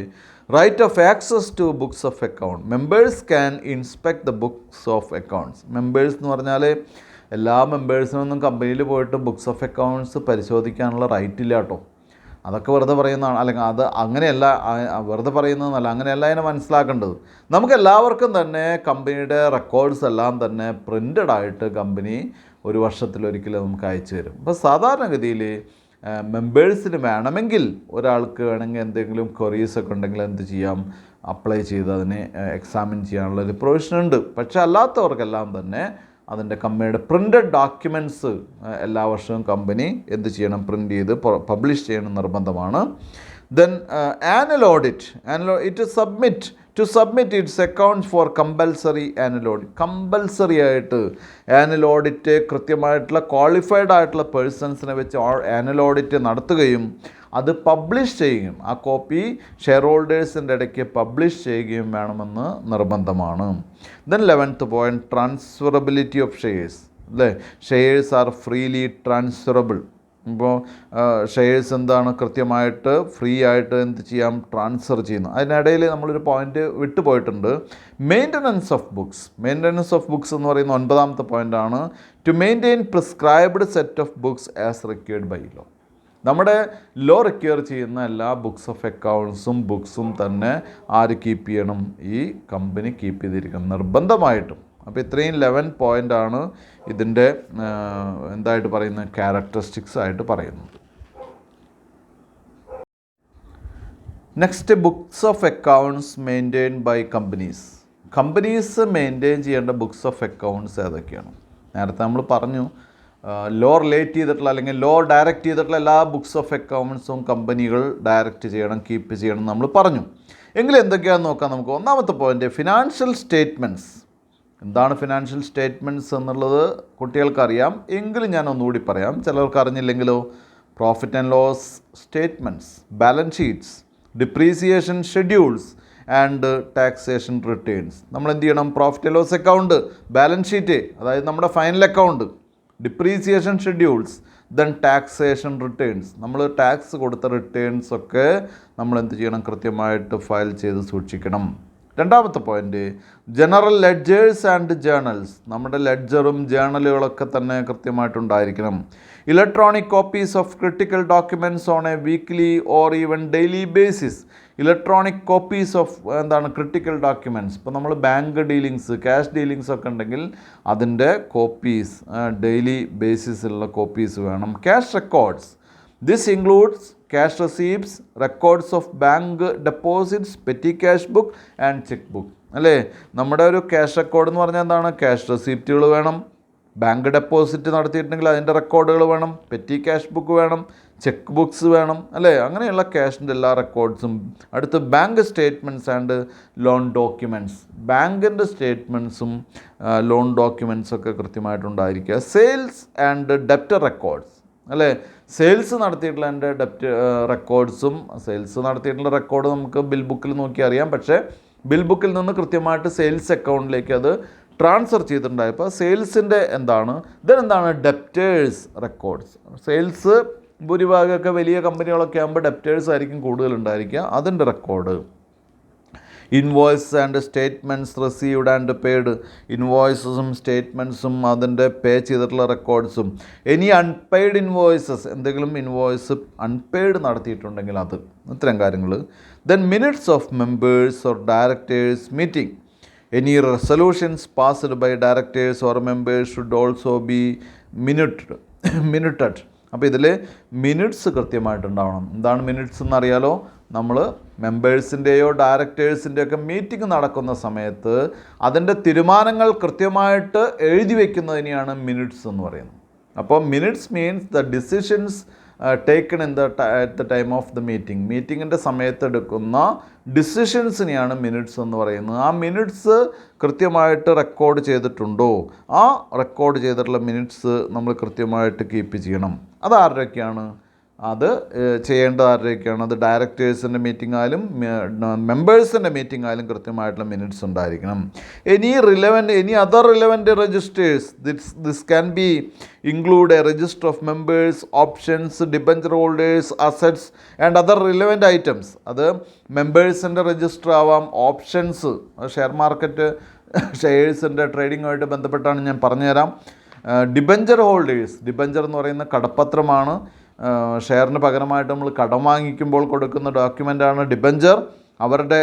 right of access to books of account. Members can inspect the books of accounts. Members എന്ന് പറഞ്ഞാൽ എല്ലാ മെമ്പേഴ്സിനൊന്നും കമ്പനിയിൽ പോയിട്ട് ബുക്സ് ഓഫ് അക്കൗണ്ട്സ് പരിശോധിക്കാനുള്ള റൈറ്റ് ഇല്ല കേട്ടോ. അതൊക്കെ വെറുതെ പറയുന്നതാണ്, അല്ലെങ്കിൽ അത് അങ്ങനെയല്ല, വെറുതെ പറയുന്നതെന്നല്ല, അങ്ങനെയല്ല അതിനെ മനസ്സിലാക്കേണ്ടത്. നമുക്കെല്ലാവർക്കും തന്നെ കമ്പനിയുടെ റെക്കോർഡ്സ് എല്ലാം തന്നെ പ്രിൻ്റഡ് ആയിട്ട് കമ്പനി ഒരു വർഷത്തിലൊരിക്കൽ നമുക്ക് അയച്ചു തരും. അപ്പോൾ സാധാരണഗതിയിൽ മെമ്പേഴ്സിന് വേണമെങ്കിൽ ഒരാൾക്ക് വേണമെങ്കിൽ എന്തെങ്കിലും ക്വറീസൊക്കെ ഉണ്ടെങ്കിൽ എന്ത് ചെയ്യാം, അപ്ലൈ ചെയ്ത് അതിനെ എക്സാമിൻ ചെയ്യാനുള്ളൊരു പ്രൊവിഷൻ ഉണ്ട്. പക്ഷേ അല്ലാത്തവർക്കെല്ലാം തന്നെ അതിൻ്റെ കമ്പനിയുടെ പ്രിൻ്റഡ് ഡോക്യുമെൻറ്റ്സ് എല്ലാ വർഷവും കമ്പനി എന്ത് ചെയ്യണം, പ്രിൻ്റ് ചെയ്ത് പബ്ലിഷ് ചെയ്യണം, നിർബന്ധമാണ്. Then annual audit. To submit its accounts for compulsory annual audit. Compulsory ആയിട്ട് ആനുവൽ ഓഡിറ്റ് കൃത്യമായിട്ടുള്ള ക്വാളിഫൈഡ് ആയിട്ടുള്ള പേഴ്സൺസിനെ വെച്ച് ആനുവൽ ഓഡിറ്റ് നടത്തുകയും അത് പബ്ലിഷ് ചെയ്യുകയും ആ കോപ്പി ഷെയർ ഹോൾഡേഴ്സിൻ്റെ ഇടയ്ക്ക് പബ്ലിഷ് ചെയ്യുകയും വേണമെന്ന് നിർബന്ധമാണ്. Then 11th point, transferability of shares അല്ലേ. Shares are freely transferable. ഇപ്പോൾ ഷെയർസ് എന്താണ് കൃത്യമായിട്ട് ഫ്രീ ആയിട്ട് എന്ത് ചെയ്യാം, ട്രാൻസ്ഫർ ചെയ്യുന്നു. അതിനിടയിൽ നമ്മളൊരു പോയിൻ്റ് വിട്ടുപോയിട്ടുണ്ട്, maintenance of books. Maintenance of books എന്ന് പറയുന്ന 9th പോയിൻ്റാണ്. To maintain prescribed set of books as required by law. നമ്മുടെ ലോ റിക്വയർ ചെയ്യുന്ന എല്ലാ ബുക്സ് ഓഫ് അക്കൗണ്ട്സും ബുക്സും തന്നെ ആര് കീപ്പ് ചെയ്യണം, ഈ കമ്പനി കീപ്പ് ചെയ്തിരിക്കണം നിർബന്ധമായിട്ടും. അപ്പോൾ ഇത്രയും 11 പോയിൻ്റാണ് ഇതിൻ്റെ എന്തായിട്ട് പറയുന്നത്, ക്യാരക്ടറിസ്റ്റിക്സ് ആയിട്ട് പറയുന്നത്. Next, books of accounts maintain by companies. Companies maintain ചെയ്യേണ്ട ബുക്സ് ഓഫ് അക്കൗണ്ട്സ് ഏതൊക്കെയാണ്? നേരത്തെ നമ്മൾ പറഞ്ഞു, ലോ റിലേറ്റ് ചെയ്തിട്ടുള്ള അല്ലെങ്കിൽ ലോ ഡയറക്റ്റ് ചെയ്തിട്ടുള്ള എല്ലാ ബുക്സ് ഓഫ് അക്കൗണ്ട്സും കമ്പനികൾ ഡയറക്റ്റ് ചെയ്യണം, കീപ്പ് ചെയ്യണം നമ്മൾ പറഞ്ഞു. എങ്കിലും എന്തൊക്കെയാണെന്ന് നോക്കാം നമുക്ക്. 1ാമത്തെ പോയിൻ്റ്, ഫിനാൻഷ്യൽ സ്റ്റേറ്റ്മെൻറ്റ്സ്. എന്താണ് ഫിനാൻഷ്യൽ സ്റ്റേറ്റ്മെൻറ്റ്സ് എന്നുള്ളത് കുട്ടികൾക്കറിയാം, എങ്കിലും ഞാൻ ഒന്നുകൂടി പറയാം, ചിലർക്ക് അറിഞ്ഞില്ലെങ്കിലോ. Profit and loss statements, balance sheets, depreciation schedules and taxation returns. നമ്മൾ എന്ത് ചെയ്യണം, profit and loss account, balance sheet, അതായത് നമ്മുടെ final account, depreciation schedules, then taxation returns. നമ്മൾ ടാക്സ് കൊടുത്ത റിട്ടേൺസ് ഒക്കെ നമ്മൾ എന്ത് ചെയ്യണം, കൃത്യമായിട്ട് ഫയൽ ചെയ്ത് സൂക്ഷിക്കണം രണ്ടാമത്തെ point, general ledgers and journals. നമ്മുടെ ലെഡ്ജറും ജേണലുകളൊക്കെ തന്നെ കൃത്യമായിട്ടുണ്ടായിരിക്കണം. Electronic copies of critical documents on a weekly or even daily basis. Electronic copies of critical documents. ഇപ്പോൾ നമ്മൾ ബാങ്ക് ഡീലിങ്സ്, ക്യാഷ് ഡീലിങ്സ് ഒക്കെ ഉണ്ടെങ്കിൽ അതിൻ്റെ കോപ്പീസ് ഡെയിലി ബേസിസിലുള്ള കോപ്പീസ് വേണം. Cash records. This includes cash receipts, records of bank deposits, petty cash book and check book. അല്ലേ, നമ്മുടെ ഒരു ക്യാഷ് റെക്കോർഡ് എന്ന് പറഞ്ഞാൽ എന്താണ്? ക്യാഷ് റെസിപ്റ്റുകൾ വേണം, ബാങ്ക് ഡെപ്പോസിറ്റ് നടത്തിയിട്ടുണ്ടെങ്കിൽ അതിൻ്റെ റെക്കോർഡുകൾ വേണം, പെറ്റി ക്യാഷ് ബുക്ക് വേണം, ചെക്ക് ബുക്സ് വേണം, അല്ലേ, അങ്ങനെയുള്ള ക്യാഷിൻ്റെ എല്ലാ റെക്കോർഡ്സും. അടുത്ത് bank statements and loan documents. ബാങ്കിൻ്റെ സ്റ്റേറ്റ്മെൻറ്റ്സും ലോൺ ഡോക്യുമെൻറ്റ്സൊക്കെ കൃത്യമായിട്ടുണ്ടായിരിക്കുക. സെയിൽസ് ആൻഡ് ഡെപ്റ്റർ റെക്കോർഡ്സ്, അല്ലേ, സെയിൽസ് നടത്തിയിട്ടുള്ള എൻ്റെ ഡെപ്റ്റ് റെക്കോർഡ്സും. സെയിൽസ് നടത്തിയിട്ടുള്ള റെക്കോർഡ് നമുക്ക് ബിൽ ബുക്കിൽ നോക്കി അറിയാം, പക്ഷേ ബിൽ ബുക്കിൽ നിന്ന് കൃത്യമായിട്ട് സെയിൽസ് അക്കൗണ്ടിലേക്ക് അത് ട്രാൻസ്ഫർ ചെയ്തിട്ടുണ്ടായപ്പോൾ സെയിൽസിൻ്റെ എന്താണ്, ഇതെന്താണ്, ഡെപ്റ്റേഴ്സ് റെക്കോർഡ്സ്. സെയിൽസ് ഭൂരിഭാഗമൊക്കെ വലിയ കമ്പനികളൊക്കെ ആകുമ്പോൾ ഡെപ്റ്റേഴ്സ് ആയിരിക്കും കൂടുതലുണ്ടായിരിക്കുക, അതിൻ്റെ record. Invoice and statements received and paid. ഇൻവോയ്സസും സ്റ്റേറ്റ്മെൻറ്റ്സും അതിൻ്റെ പേ ചെയ്തിട്ടുള്ള റെക്കോർഡ്സും. എനി അൺപെയ്ഡ് ഇൻവോയ്സസ്, എന്തെങ്കിലും ഇൻവോയ്സ് അൺപെയ്ഡ് നടത്തിയിട്ടുണ്ടെങ്കിൽ അത്, ഇത്തരം കാര്യങ്ങൾ. Then minutes of members or directors meeting. Any resolutions passed by directors or members should also be minuted. അപ്പോൾ ഇതിൽ മിനിറ്റ്സ് കൃത്യമായിട്ടുണ്ടാവണം. എന്താണ് മിനിറ്റ്സ് എന്നറിയാലോ? നമ്മൾ മെമ്പേഴ്സിൻ്റെയോ ഡയറക്ടേഴ്സിൻ്റെയോ ഒക്കെ മീറ്റിംഗ് നടക്കുന്ന സമയത്ത് അതിൻ്റെ തീരുമാനങ്ങൾ കൃത്യമായിട്ട് എഴുതി വയ്ക്കുന്നതിനെയാണ് മിനിറ്റ്സ് എന്ന് പറയുന്നത്. അപ്പോൾ minutes means the decisions taken in at the time of the meeting. മീറ്റിങ്ങിൻ്റെ സമയത്ത് എടുക്കുന്ന ഡിസിഷൻസിനെയാണ് മിനിറ്റ്സ് എന്ന് പറയുന്നത്. ആ മിനിറ്റ്സ് കൃത്യമായിട്ട് റെക്കോർഡ് ചെയ്തിട്ടുണ്ടോ? ആ റെക്കോർഡ് ചെയ്തിട്ടുള്ള മിനിറ്റ്സ് നമ്മൾ കൃത്യമായിട്ട് കീപ്പ് ചെയ്യണം. അതാരുടെയൊക്കെയാണ്? അത് ചെയ്യേണ്ടത് ആരുടെയൊക്കെയാണ്? അത് ഡയറക്ടേഴ്സിൻ്റെ മീറ്റിംഗ് ആയാലും മെമ്പേഴ്സിൻ്റെ മീറ്റിംഗ് ആയാലും കൃത്യമായിട്ടുള്ള മിനിറ്റ്സ് ഉണ്ടായിരിക്കണം. Any other relevant registers. This can be include A register of members, options, debenture holders, assets and other relevant items. അത് മെമ്പേഴ്സിൻ്റെ രജിസ്റ്റർ ആവാം, ഓപ്ഷൻസ്, ഷെയർ മാർക്കറ്റ് ഷെയർസിൻ്റെ ട്രേഡിങ്ങുമായിട്ട് ബന്ധപ്പെട്ടാണ്, ഞാൻ പറഞ്ഞുതരാം. Debenture holders. ഡിബഞ്ചർ എന്ന് പറയുന്ന കടപ്പത്രമാണ്. ഷെയറിന് പകരമായിട്ട് നമ്മൾ കടം വാങ്ങിക്കുമ്പോൾ കൊടുക്കുന്ന ഡോക്യുമെൻ്റാണ് ഡിബഞ്ചർ. അവരുടെ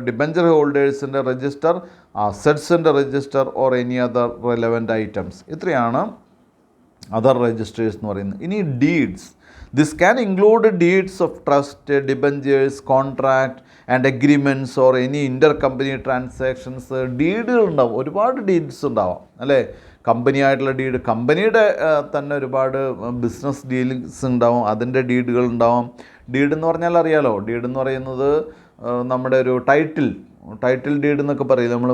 ഡിബഞ്ചർ ഹോൾഡേഴ്സിൻ്റെ രജിസ്റ്റർ, അസറ്റ്സിൻ്റെ register or any other relevant items. ഇത്രയാണ് അതർ രജിസ്റ്റേഴ്സ് എന്ന് പറയുന്നത്. ഇനി deeds. This can include deeds of trust, debentures, contract and agreements or any inter company transactions. ഡീഡുകൾ ഉണ്ടാവും, ഒരുപാട് ഡീഡ്സ് ഉണ്ടാവാം, അല്ലേ. കമ്പനിയായിട്ടുള്ള ഡീഡ്, കമ്പനിയുടെ തന്നെ ഒരുപാട് ബിസിനസ് ഡീലിങ്സ് ഉണ്ടാവും, അതിൻ്റെ ഡീഡുകൾ ഉണ്ടാവും. ഡീഡ് എന്ന് പറഞ്ഞാൽ അറിയാലോ, ഡീഡ് എന്ന് പറയുന്നത് നമ്മുടെ ഒരു ടൈറ്റിൽ ഡീഡ് എന്നൊക്കെ പറയും നമ്മൾ.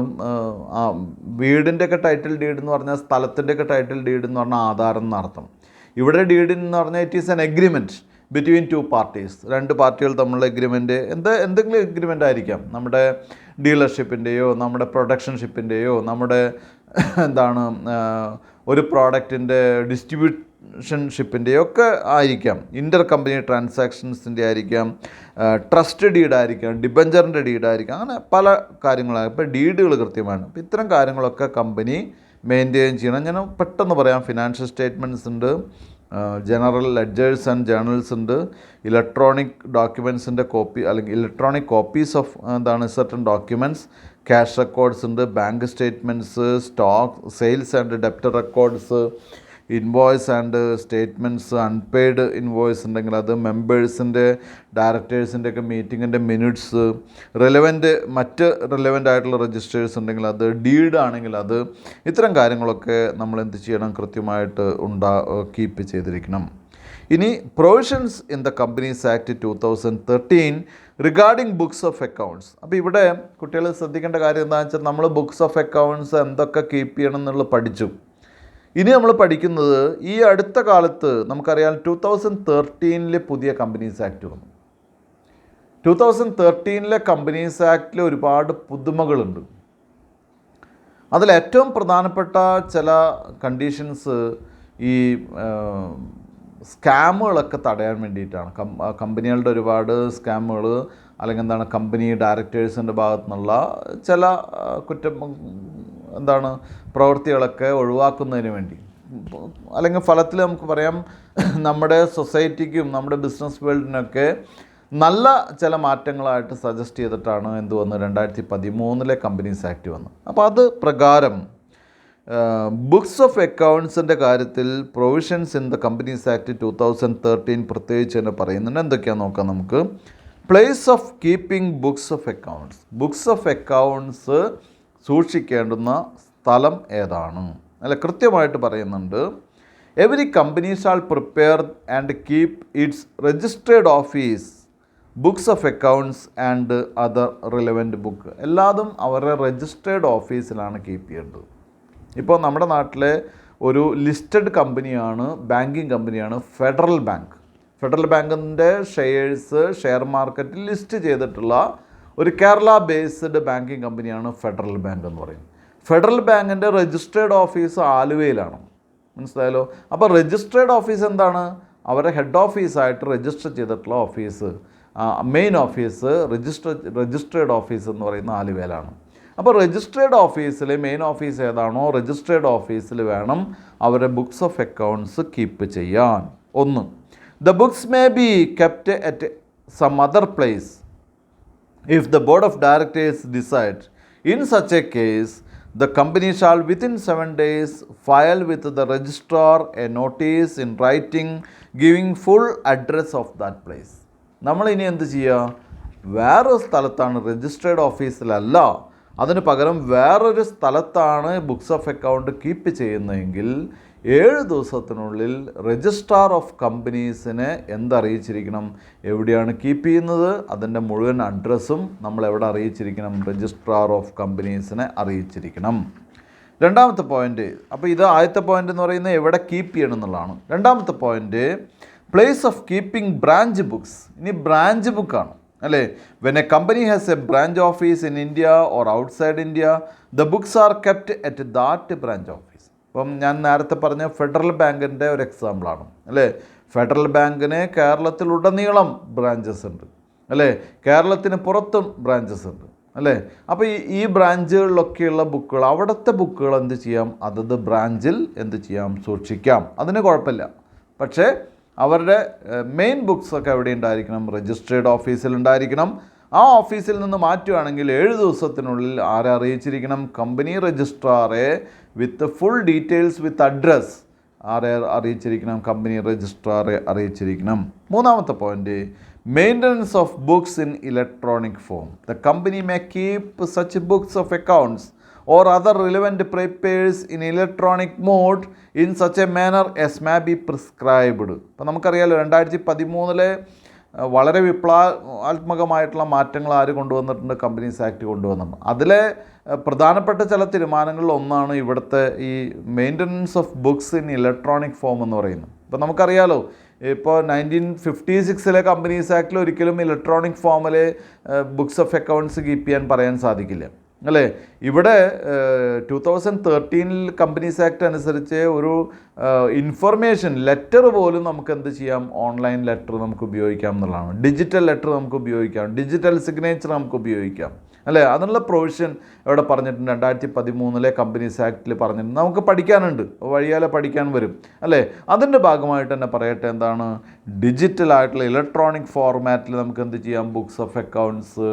വീടിൻ്റെയൊക്കെ ടൈറ്റിൽ ഡീഡ് എന്ന് പറഞ്ഞാൽ, സ്ഥലത്തിൻ്റെയൊക്കെ ടൈറ്റിൽ ഡീഡ് എന്ന് പറഞ്ഞാൽ ആധാരം എന്നർത്ഥം. ഇവിടെ ഡീഡ് എന്ന് പറഞ്ഞാൽ it is N agreement between two parties. രണ്ട് പാർട്ടികൾ തമ്മിലുള്ള എഗ്രിമെൻറ്റ്, എന്തെങ്കിലും എഗ്രിമെൻ്റ് ആയിരിക്കാം. നമ്മുടെ ഡീലർഷിപ്പിൻ്റെയോ നമ്മുടെ പ്രൊഡക്ഷൻഷിപ്പിൻ്റെയോ നമ്മുടെ ഒരു പ്രോഡക്റ്റിൻ്റെ ഡിസ്ട്രിബ്യൂഷൻഷിപ്പിൻ്റെയോ ഒക്കെ ആയിരിക്കാം. ഇൻ്റർ കമ്പനി ട്രാൻസാക്ഷൻസിൻ്റെ ആയിരിക്കാം, ട്രസ്റ്റ് ഡീഡായിരിക്കാം, ഡിബഞ്ചറിൻ്റെ ഡീഡായിരിക്കാം, അങ്ങനെ പല കാര്യങ്ങളാണ്. ഇപ്പോൾ ഡീഡുകൾ കൃത്യമാണ്. അപ്പോൾ ഇത്തരം കാര്യങ്ങളൊക്കെ കമ്പനി മെയിൻറ്റെയിൻ ചെയ്യണം. ഞാൻ പെട്ടെന്ന് പറയാം. ഫിനാൻഷ്യൽ സ്റ്റേറ്റ്മെൻറ്റ്സ് ഉണ്ട്, ജനറൽ ലെഡ്ജേഴ്സ് ആൻഡ് ജേണൽസ് ഉണ്ട്, ഇലക്ട്രോണിക് ഡോക്യുമെൻറ്റ്സിൻ്റെ കോപ്പി അല്ലെങ്കിൽ electronic copies of certain documents, cash records ഉണ്ട്, bank statements, stock, sales and ഡെപ്റ്റ് records, invoice and statements, unpaid invoice ഉണ്ടെങ്കിൽ അത്, മെമ്പേഴ്സിൻ്റെ ഡയറക്ടേഴ്സിൻ്റെ ഒക്കെ മീറ്റിങ്ങിൻ്റെ മിനിറ്റ്സ്, മറ്റ് റിലവൻ്റ് ആയിട്ടുള്ള രജിസ്റ്റേഴ്സ് ഉണ്ടെങ്കിൽ അത്, ഡീഡ് ആണെങ്കിൽ അത്, ഇത്തരം കാര്യങ്ങളൊക്കെ നമ്മൾ എന്ത് ചെയ്യണം? കൃത്യമായിട്ട് കീപ്പ് ചെയ്തിരിക്കണം. ഇനി provisions in the Companies act 2013 regarding books of accounts. അപ്പോൾ ഇവിടെ കുട്ടികൾ ശ്രദ്ധിക്കേണ്ട കാര്യം എന്താണെന്ന് വെച്ചാൽ, നമ്മൾ ബുക്സ് ഓഫ് അക്കൗണ്ട്സ് എന്തൊക്കെ കീപ്പ് ചെയ്യണം എന്നുള്ളത് പഠിച്ചു. ഇനി നമ്മൾ പഠിക്കുന്നത് ഈ അടുത്ത കാലത്ത് നമുക്കറിയാം 2013 പുതിയ കമ്പനീസ് ആക്ട് വന്നു. 2013 കമ്പനീസ് ആക്ടിൽ ഒരുപാട് പുതുമകളുണ്ട്. അതിലേറ്റവും പ്രധാനപ്പെട്ട ചില കണ്ടീഷൻസ് ഈ സ്കാമുകളൊക്കെ തടയാൻ വേണ്ടിയിട്ടാണ്. കമ്പനികളുടെ ഒരുപാട് സ്കാമുകൾ അല്ലെങ്കിൽ എന്താണ് കമ്പനി ഡയറക്ടേഴ്സിൻ്റെ ഭാഗത്തു നിന്നുള്ള ചില പ്രവൃത്തികളൊക്കെ ഒഴിവാക്കുന്നതിന് വേണ്ടി, അല്ലെങ്കിൽ ഫലത്തിൽ നമുക്ക് പറയാം നമ്മുടെ സൊസൈറ്റിക്കും നമ്മുടെ ബിസിനസ് വേൾഡിനൊക്കെ നല്ല ചില മാറ്റങ്ങളായിട്ട് സജസ്റ്റ് ചെയ്തിട്ടാണ് എന്ത് വന്നത് 2013 കമ്പനീസ് ആക്ട് വന്നത്. അപ്പോൾ അത് പ്രകാരം ബുക്സ് ഓഫ് അക്കൗണ്ട്സിൻ്റെ കാര്യത്തിൽ provisions in the Companies act 2013 പ്രത്യേകിച്ച് തന്നെ പറയുന്നുണ്ട്. എന്തൊക്കെയാണെന്ന് നോക്കാം നമുക്ക്. Place of keeping books of accounts. Books of accounts സൂക്ഷിക്കേണ്ടുന്ന സ്ഥലം ഏതാണ്? അല്ല, കൃത്യമായിട്ട് പറയുന്നുണ്ട്. Every company shall prepare and keep its registered office books of accounts and other relevant book. എല്ലാതും അവരുടെ രജിസ്ട്രേഡ് ഓഫീസിലാണ് കീപ്പ് ചെയ്യേണ്ടത്. ഇപ്പോൾ നമ്മുടെ നാട്ടിലെ ഒരു ലിസ്റ്റഡ് കമ്പനിയാണ്, ബാങ്കിങ് കമ്പനിയാണ് ഫെഡറൽ ബാങ്ക്. ഫെഡറൽ ബാങ്കിൻ്റെ ഷെയർ മാർക്കറ്റിൽ ലിസ്റ്റ് ചെയ്തിട്ടുള്ള ഒരു കേരള ബേസ്ഡ് ബാങ്കിങ് കമ്പനിയാണ് ഫെഡറൽ ബാങ്ക് എന്ന് പറയുന്നത്. ഫെഡറൽ ബാങ്കിൻ്റെ രജിസ്ട്രേഡ് ഓഫീസ് ആലുവയിലാണ്. മനസ്സിലായല്ലോ? അപ്പോൾ രജിസ്ട്രേഡ് ഓഫീസ് എന്താണ്? അവരുടെ ഹെഡ് ഓഫീസായിട്ട് രജിസ്റ്റർ ചെയ്തിട്ടുള്ള office, main office registered office എന്ന് പറയുന്ന ആലുവയിലാണ്. അപ്പോൾ രജിസ്ട്രേഡ് ഓഫീസിൽ മെയിൻ ഓഫീസ് ഏതാണോ രജിസ്ട്രേഡ് ഓഫീസിൽ വേണം അവരുടെ ബുക്സ് ഓഫ് അക്കൗണ്ട്സ് കീപ്പ് ചെയ്യാൻ. ഒന്ന്, the books may be kept at some other place if the board of directors decide. In such a case the company shall within 7 days file with the registrar a notice in writing giving full address of that place. നമ്മൾ ഇനി എന്ത് ചെയ്യുക? വേറൊരു സ്ഥലത്താണ്, രജിസ്ട്രേഡ് ഓഫീസിലല്ല, അതിന് പകരം വേറൊരു സ്ഥലത്താണ് ബുക്സ് ഓഫ് അക്കൗണ്ട് കീപ്പ് ചെയ്യുന്നതെങ്കിൽ 7 ദിവസത്തിനുള്ളിൽ രജിസ്ട്രാർ ഓഫ് കമ്പനീസിനെ എന്തറിയിച്ചിരിക്കണം? എവിടെയാണ് കീപ്പ് ചെയ്യുന്നത്, അതിൻ്റെ മുഴുവൻ അഡ്രസ്സും നമ്മൾ എവിടെ അറിയിച്ചിരിക്കണം? Registrar of കമ്പനീസിനെ അറിയിച്ചിരിക്കണം. രണ്ടാമത്തെ പോയിൻ്റ്, അപ്പോൾ ഇത് ആദ്യത്തെ പോയിൻ്റ് എന്ന് പറയുന്നത് എവിടെ കീപ്പ് ചെയ്യണം എന്നുള്ളതാണ്. രണ്ടാമത്തെ point place of keeping branch books. ഇനി ബ്രാഞ്ച് ബുക്കാണ് അല്ലേ? When A company has A branch office in India or outside India the books are kept at that branch office. ഇപ്പം ഞാൻ നേരത്തെ പറഞ്ഞ ഫെഡറൽ ബാങ്കിൻ്റെ ഒരു എക്സാമ്പിളാണ് അല്ലേ? ഫെഡറൽ ബാങ്കിന് കേരളത്തിലുടനീളം ബ്രാഞ്ചസ് ഉണ്ട് അല്ലേ? കേരളത്തിന് പുറത്തും ബ്രാഞ്ചസ് ഉണ്ട് അല്ലേ? അപ്പോൾ ഈ ബ്രാഞ്ചുകളിലൊക്കെയുള്ള ബുക്കുകൾ, അവിടുത്തെ ബുക്കുകൾ എന്ത് ചെയ്യാം? അതത് ബ്രാഞ്ചിൽ എന്ത് ചെയ്യാം? സൂക്ഷിക്കാം. അതിന് കുഴപ്പമില്ല. പക്ഷേ അവരുടെ മെയിൻ ബുക്സൊക്കെ എവിടെ ഉണ്ടായിരിക്കണം? രജിസ്ട്രേഡ് ഓഫീസിലുണ്ടായിരിക്കണം. ആ ഓഫീസിൽ നിന്ന് മാറ്റുകയാണെങ്കിൽ 7 ദിവസത്തിനുള്ളിൽ ആരെ അറിയിച്ചിരിക്കണം? കമ്പനി രജിസ്ട്രാറെ with full details with address ആരെ അറിയിച്ചിരിക്കണം? കമ്പനി രജിസ്ട്രാറെ അറിയിച്ചിരിക്കണം. മൂന്നാമത്തെ point, maintenance of books in electronic form. The company may keep such books of accounts or other relevant papers in electronic mode in such a manner as may be prescribed. അപ്പോൾ നമുക്കറിയാലോ 2013 വളരെ വിപ്ലവാത്മകമായിട്ടുള്ള മാറ്റങ്ങൾ ആര് കൊണ്ടുവന്നിട്ടുണ്ട്? കമ്പനീസ് ആക്ട് കൊണ്ടുവന്നിട്ടുണ്ട്. അതിലെ പ്രധാനപ്പെട്ട ചില തീരുമാനങ്ങളിൽ ഒന്നാണ് ഇവിടുത്തെ ഈ maintenance of books in electronic form എന്ന് പറയുന്നത്. ഇപ്പോൾ നമുക്കറിയാലോ, ഇപ്പോൾ 1956 കമ്പനീസ് ആക്ടിൽ ഒരിക്കലും ഇലക്ട്രോണിക് ഫോമിൽ ബുക്സ് ഓഫ് അക്കൗണ്ട്സ് കീപ്പ് ചെയ്യാൻ പറയാൻ സാധിക്കില്ല അല്ലേ? ഇവിടെ 2013 കമ്പനീസ് ആക്ട് അനുസരിച്ച് ഒരു ഇൻഫർമേഷൻ ലെറ്റർ പോലും നമുക്ക് എന്ത് ചെയ്യാം? ഓൺലൈൻ ലെറ്റർ നമുക്ക് ഉപയോഗിക്കാം എന്നുള്ളതാണ്. ഡിജിറ്റൽ ലെറ്റർ നമുക്ക് ഉപയോഗിക്കാം, ഡിജിറ്റൽ സിഗ്നേച്ചർ നമുക്ക് ഉപയോഗിക്കാം അല്ലേ? അതിനുള്ള പ്രൊവിഷൻ ഇവിടെ പറഞ്ഞിട്ടുണ്ട്. 2013 കമ്പനീസ് ആക്ടിൽ പറഞ്ഞിട്ടുണ്ട്. നമുക്ക് പഠിക്കാനുണ്ട്, വഴിയാലെ പഠിക്കാൻ വരും അല്ലേ? അതിൻ്റെ ഭാഗമായിട്ട് തന്നെ പറയട്ടെ, എന്താണ്? ഡിജിറ്റലായിട്ടുള്ള ഇലക്ട്രോണിക് ഫോർമാറ്റിൽ നമുക്ക് എന്ത് ചെയ്യാം? ബുക്സ് ഓഫ് അക്കൗണ്ട്സ്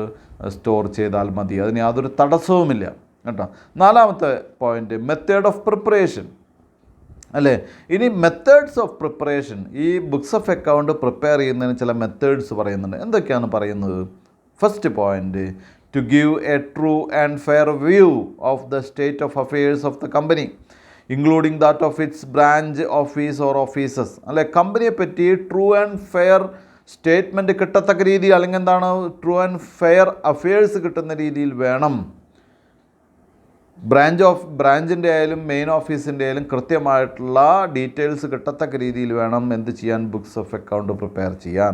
സ്റ്റോർ ചെയ്താൽ മതി. അതിന് യാതൊരു തടസ്സവുമില്ല കേട്ടോ. നാലാമത്തെ പോയിൻ്റ്, മെത്തേഡ് ഓഫ് പ്രിപ്പറേഷൻ അല്ലേ? ഇനി മെത്തേഡ്സ് ഓഫ് പ്രിപ്പറേഷൻ, ഈ ബുക്സ് ഓഫ് അക്കൗണ്ട് പ്രിപ്പയർ ചെയ്യുന്നതിന് ചില മെത്തേഡ്സ് പറയുന്നുണ്ട്. എന്തൊക്കെയാണ് പറയുന്നത്? First point, to give a true and fair view of the state of affairs of the company, including that of its branch office or offices. അല്ലെ, കമ്പനിയെ പറ്റി ട്രൂ ആൻഡ് ഫെയർ സ്റ്റേറ്റ്മെൻറ്റ് കിട്ടത്തക്ക രീതിയിൽ, അല്ലെങ്കിൽ എന്താണ്, ട്രൂ ആൻഡ് ഫെയർ അഫയേഴ്സ് കിട്ടുന്ന രീതിയിൽ വേണം ബ്രാഞ്ചിൻ്റെ ആയാലും മെയിൻ ഓഫീസിൻ്റെ ആയാലും കൃത്യമായിട്ടുള്ള ഡീറ്റെയിൽസ് കിട്ടത്തക്ക രീതിയിൽ വേണം എന്ത് ചെയ്യാൻ? ബുക്സ് ഓഫ് അക്കൗണ്ട് പ്രിപ്പയർ ചെയ്യാൻ.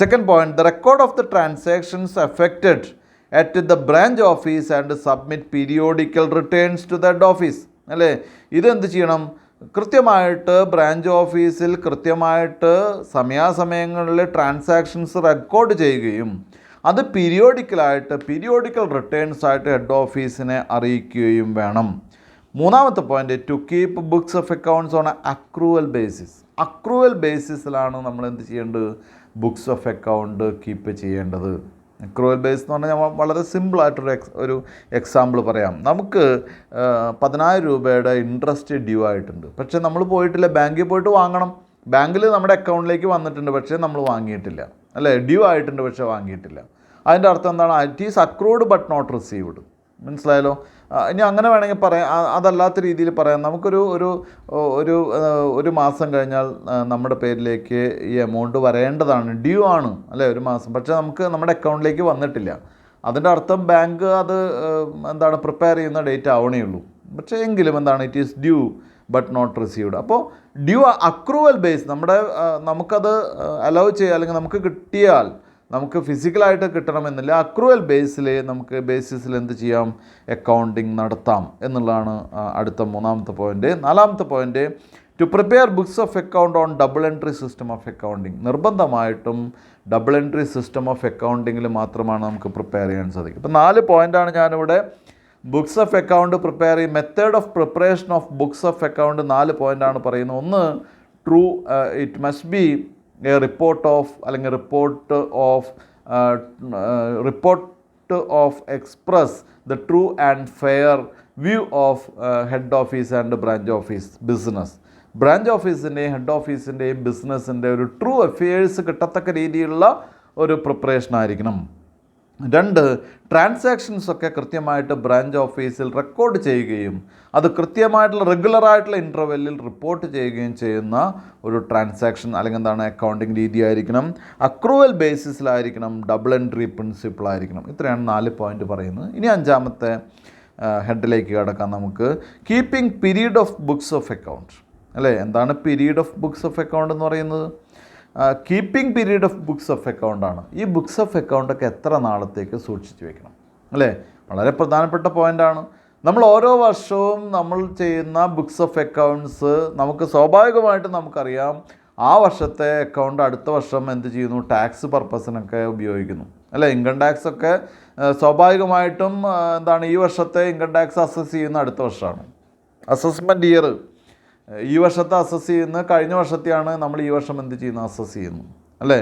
Second point, the record of the transactions affected at the branch office and submit periodical returns to that office അല്ലേ? ഇതെന്ത് ചെയ്യണം? കൃത്യമായിട്ട് ബ്രാഞ്ച് ഓഫീസിൽ കൃത്യമായിട്ട് സമയാസമയങ്ങളിൽ ട്രാൻസാക്ഷൻസ് റെക്കോർഡ് ചെയ്യുകയും അത് പീരിയോഡിക്കൽ റിട്ടേൺസ് ആയിട്ട് ഹെഡ് ഓഫീസിനെ അറിയിക്കുകയും വേണം. മൂന്നാമത്തെ point, to keep books of accounts on accrual basis. Accrual ബേസിസിലാണ് നമ്മൾ എന്ത് ചെയ്യേണ്ടത്? ബുക്സ് ഓഫ് അക്കൗണ്ട് കീപ്പ് ചെയ്യേണ്ടത്. അക്രൂവൽ ബേസ് എന്ന് പറഞ്ഞാൽ വളരെ സിമ്പിളായിട്ടൊരു എക്സാമ്പിൾ പറയാം. നമുക്ക് 10,000 രൂപയുടെ ഇൻട്രസ്റ്റ് ഡ്യൂ ആയിട്ടുണ്ട്. പക്ഷേ നമ്മൾ പോയിട്ടില്ല, ബാങ്കിൽ പോയിട്ട് വാങ്ങണം. ബാങ്കിൽ നമ്മുടെ അക്കൗണ്ടിലേക്ക് വന്നിട്ടുണ്ട്, പക്ഷേ നമ്മൾ വാങ്ങിയിട്ടില്ല, അല്ലേ? ഡ്യൂ ആയിട്ടുണ്ട്, പക്ഷേ വാങ്ങിയിട്ടില്ല. അതിൻ്റെ അർത്ഥം എന്താണ്? It is accrued but not received. മനസ്സിലായല്ലോ? ഇനി അങ്ങനെ വേണമെങ്കിൽ പറയാം, അതല്ലാത്ത രീതിയിൽ പറയാം. നമുക്കൊരു ഒരു മാസം കഴിഞ്ഞാൽ നമ്മുടെ പേരിലേക്ക് ഈ എമൗണ്ട് വരേണ്ടതാണ്, ഡ്യൂ ആണ്, അല്ലേ? ഒരു മാസം, പക്ഷേ നമുക്ക് നമ്മുടെ അക്കൗണ്ടിലേക്ക് വന്നിട്ടില്ല. അതിൻ്റെ അർത്ഥം ബാങ്ക് അത് പ്രിപ്പയർ ചെയ്യുന്ന ഡേറ്റ് ആവണേ ഉള്ളൂ. പക്ഷേ എങ്കിലും it is due but not received. അപ്പോൾ ഡ്യൂ അക്രൂവൽ ബേസ്, നമുക്കത് അലൗ ചെയ്യുക, അല്ലെങ്കിൽ നമുക്ക് കിട്ടിയാൽ, നമുക്ക് ഫിസിക്കലായിട്ട് കിട്ടണമെന്നില്ല, അക്രൂവൽ ബേസിസിൽ എന്ത് ചെയ്യാം? അക്കൗണ്ടിങ് നടത്താം എന്നുള്ളതാണ് അടുത്ത മൂന്നാമത്തെ പോയിൻ്റ്. നാലാമത്തെ point, to prepare books of account on double entry system of accounting. നിർബന്ധമായിട്ടും ഡബിൾ എൻട്രി സിസ്റ്റം ഓഫ് അക്കൗണ്ടിങ്ങിൽ മാത്രമാണ് നമുക്ക് പ്രിപ്പയർ ചെയ്യാൻ സാധിക്കും. ഇപ്പോൾ 4 പോയിൻ്റാണ് ഞാനിവിടെ ബുക്സ് ഓഫ് അക്കൗണ്ട് പ്രിപ്പയർ ചെയ്യും. Method of preparation of books of account 4 പോയിൻ്റാണ് പറയുന്നത്. ഒന്ന്, true, it must be a report of express the true and fair view of head office and branch office business. Branch ഓഫീസിൻ്റെയും ഹെഡ് ഓഫീസിൻ്റെയും ബിസിനസ്സിൻ്റെ ഒരു ട്രൂ അഫെയേഴ്സ് കിട്ടത്തക്ക രീതിയിലുള്ള ഒരു പ്രിപ്പറേഷൻ ആയിരിക്കണം. 2, ട്രാൻസാക്ഷൻസൊക്കെ കൃത്യമായിട്ട് ബ്രാഞ്ച് ഓഫീസിൽ റെക്കോർഡ് ചെയ്യുകയും അത് കൃത്യമായിട്ടുള്ള റെഗുലറായിട്ടുള്ള ഇൻ്റർവെല്ലിൽ റിപ്പോർട്ട് ചെയ്യുകയും ചെയ്യുന്ന ഒരു ട്രാൻസാക്ഷൻ അല്ലെങ്കിൽ അക്കൗണ്ടിങ് രീതിയായിരിക്കണം. അക്രൂവൽ ബേസിസിലായിരിക്കണം. ഡബിൾ എൻട്രി പ്രിൻസിപ്പിളായിരിക്കണം. ഇത്രയാണ് 4 പോയിൻ്റ് പറയുന്നത്. ഇനി 5ാമത്തെ ഹെഡിലേക്ക് കിടക്കാം നമുക്ക്. Keeping period of books of account, അല്ലേ? എന്താണ് period of books of account എന്ന് പറയുന്നത്? Keeping period of books of അക്കൗണ്ടാണ്. ഈ ബുക്സ് ഓഫ് അക്കൗണ്ടൊക്കെ എത്ര നാളത്തേക്ക് സൂക്ഷിച്ച് വെക്കണം, അല്ലേ? വളരെ പ്രധാനപ്പെട്ട പോയിൻ്റാണ്. നമ്മൾ ഓരോ വർഷവും നമ്മൾ ചെയ്യുന്ന ബുക്സ് ഓഫ് അക്കൗണ്ട്സ് നമുക്ക് സ്വാഭാവികമായിട്ടും നമുക്കറിയാം ആ വർഷത്തെ അക്കൗണ്ട് അടുത്ത വർഷം എന്ത് ചെയ്യുന്നു? ടാക്സ് പർപ്പസിനൊക്കെ ഉപയോഗിക്കുന്നു, അല്ലേ? ഇൻകം ടാക്സ് ഒക്കെ സ്വാഭാവികമായിട്ടും ഈ വർഷത്തെ ഇൻകം ടാക്സ് അസസ് ചെയ്യുന്ന അടുത്ത വർഷമാണ്. അസസ്മെൻറ്റ് ഇയർ ഈ വർഷത്തെ അസസ് ചെയ്യുന്നത് കഴിഞ്ഞ വർഷത്തെയാണ് നമ്മൾ ഈ വർഷം എന്ത് ചെയ്യുന്നു? അസസ് ചെയ്യുന്നു, അല്ലേ?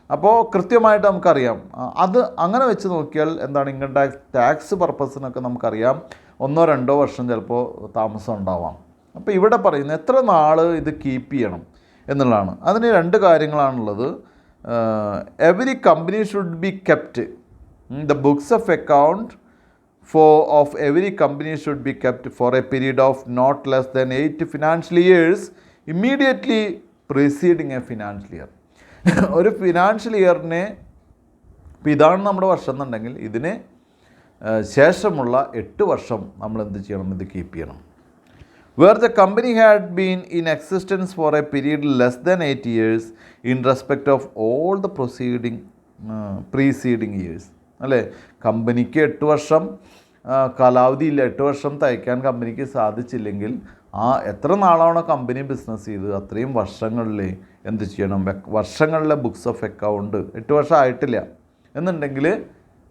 അപ്പോൾ കൃത്യമായിട്ട് നമുക്കറിയാം. അത് അങ്ങനെ വെച്ച് നോക്കിയാൽ ഇൻകം ടാക്സ് പർപ്പസിനൊക്കെ നമുക്കറിയാം 1-2 വർഷം ചിലപ്പോൾ താമസം ഉണ്ടാവാം. അപ്പോൾ ഇവിടെ പറയുന്നത് എത്ര നാൾ ഇത് കീപ്പ് ചെയ്യണം എന്നുള്ളതാണ്. അതിന് 2 കാര്യങ്ങളാണുള്ളത്. Every company should be kept the books of account of every company should be kept for a period of not less than 8 financial years immediately preceding a financial year. ഒരു ഫിനാൻഷ്യൽ ഇയറിനെ, ഇപ്പോൾ ഇതാണ് നമ്മുടെ വർഷം എന്നുണ്ടെങ്കിൽ ഇതിന് ശേഷമുള്ള 8 വർഷം നമ്മൾ എന്ത് ചെയ്യണം? ഇത് കീപ്പ് ചെയ്യണം. Where the company had been in existence for a period less than 8 years in respect of all the preceding years, അല്ലേ? കമ്പനിക്ക് 8 വർഷം കാലാവധിയില്ല. 8 വർഷം തയ്ക്കാൻ കമ്പനിക്ക് സാധിച്ചില്ലെങ്കിൽ എത്ര നാളാണോ കമ്പനി ബിസിനസ് ചെയ്ത് അത്രയും വർഷങ്ങളിൽ എന്ത് ചെയ്യണം? വർഷങ്ങളിലെ ബുക്സ് ഓഫ് അക്കൗണ്ട് 8 വർഷം ആയിട്ടില്ല എന്നുണ്ടെങ്കിൽ,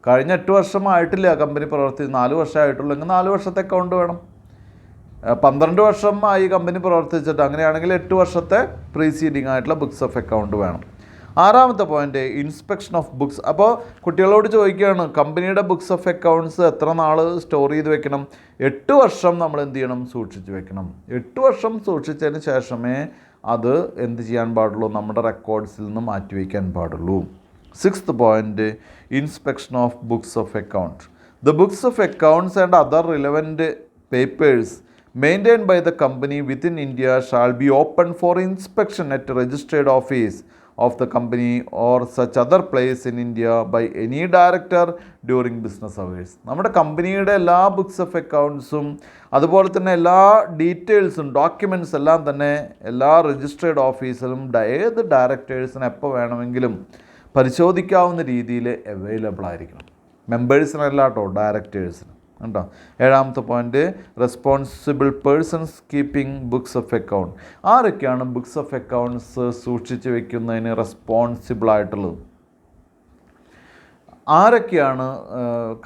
കഴിഞ്ഞ 8 വർഷം ആയിട്ടില്ല കമ്പനി പ്രവർത്തിച്ച് 4 വർഷം ആയിട്ടുള്ളെങ്കിൽ 4 വർഷത്തെ അക്കൗണ്ട് വേണം. 12 വർഷമായി കമ്പനി പ്രവർത്തിച്ചിട്ട് അങ്ങനെയാണെങ്കിൽ 8 വർഷത്തെ പ്രീസീഡിങ് ആയിട്ടുള്ള ബുക്സ് ഓഫ് അക്കൗണ്ട് വേണം. 6ാമത്തെ പോയിൻ്റ്, ഇൻസ്പെക്ഷൻ ഓഫ് ബുക്സ്. അപ്പോൾ കുട്ടികളോട് ചോദിക്കുകയാണ്, കമ്പനിയുടെ ബുക്സ് ഓഫ് അക്കൗണ്ട്സ് എത്ര നാൾ സ്റ്റോർ ചെയ്ത് വെക്കണം? 8 വർഷം നമ്മൾ എന്ത് ചെയ്യണം? സൂക്ഷിച്ച് വെക്കണം. 8 വർഷം സൂക്ഷിച്ചതിന് ശേഷമേ അത് എന്ത് ചെയ്യാൻ പാടുള്ളൂ? നമ്മുടെ റെക്കോർഡ്സിൽ നിന്ന് മാറ്റിവെക്കാൻ പാടുള്ളൂ. 6th point, inspection of books of account. The books of accounts and other relevant papers maintained by the company within India shall be open for inspection at a registered office of the company or such other place in India by any director during business hours. നമ്മുടെ കമ്പനിയുടെ എല്ലാ ബുക്സ് ഓഫ് അക്കൗണ്ട്സും അതുപോലെ തന്നെ എല്ലാ ഡീറ്റെയിൽസും ഡോക്യുമെൻറ്റ്സ് എല്ലാം തന്നെ എല്ലാ രജിസ്ട്രേഡ് ഓഫീസിലും ഏത് ഡയറക്ടേഴ്സിന് എപ്പോൾ വേണമെങ്കിലും പരിശോധിക്കാവുന്ന രീതിയിൽ അവൈലബിൾ ആയിരിക്കണം. മെമ്പേഴ്സിനല്ല കേട്ടോ, ഡയറക്ടേഴ്സിന്. കണ്ടോ. 7ാമത്തെ point, responsible persons keeping books of account. ആരൊക്കെയാണ് ബുക്സ് ഓഫ് അക്കൗണ്ട്സ് സൂക്ഷിച്ച് വെക്കുന്നതിന് റെസ്പോൺസിബിൾ ആയിട്ടുള്ളത്? ആരൊക്കെയാണ്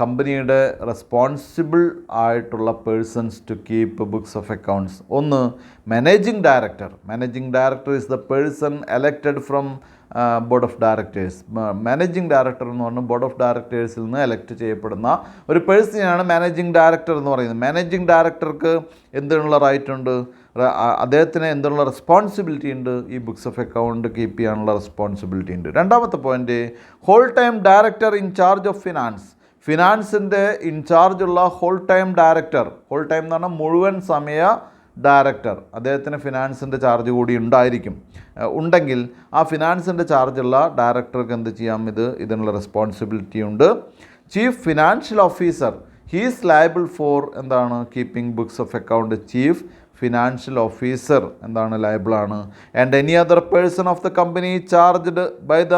കമ്പനിയുടെ റെസ്പോൺസിബിൾ ആയിട്ടുള്ള persons to keep books of accounts? ഒന്ന്, managing director. Managing director is the person elected from board of directors. Managing director എന്ന് പറഞ്ഞാൽ ബോർഡ് ഓഫ് ഡയറക്ടേഴ്സിൽ നിന്ന് എലക്ട് ചെയ്യപ്പെടുന്ന ഒരു പേഴ്സണെയാണ് മാനേജിംഗ് ഡയറക്ടർ എന്ന് പറയുന്നത്. മാനേജിംഗ് ഡയറക്ടർക്ക് എന്തിനുള്ള റൈറ്റ് ഉണ്ട്? അദ്ദേഹത്തിന് എന്നുള്ള റെസ്പോൺസിബിലിറ്റി ഉണ്ട്? ഈ ബുക്സ് ഓഫ് അക്കൗണ്ട് കീപ്പ് ചെയ്യാനുള്ള റെസ്പോൺസിബിലിറ്റി ഉണ്ട്. 2ാമത്തെ point, whole time director in charge of finance. ഫിനാൻസിൻ്റെ ഇൻചാർജുള്ള whole time director, whole time എന്ന് പറഞ്ഞാൽ മുഴുവൻ സമയ ഡയറക്ടർ, അദ്ദേഹത്തിന് ഫിനാൻസിൻ്റെ ചാർജ് കൂടി ഉണ്ടെങ്കിൽ ആ ഫിനാൻസിൻ്റെ ചാർജുള്ള ഡയറക്ടർക്ക് എന്ത് ചെയ്യാം? ഇതിനുള്ള റെസ്പോൺസിബിലിറ്റി ഉണ്ട്. Chief financial officer, he's liable for എന്താണ്? Keeping books of account. Chief financial officer എന്താണ്? ലയബിളാണ്. And any other person of the company charged by the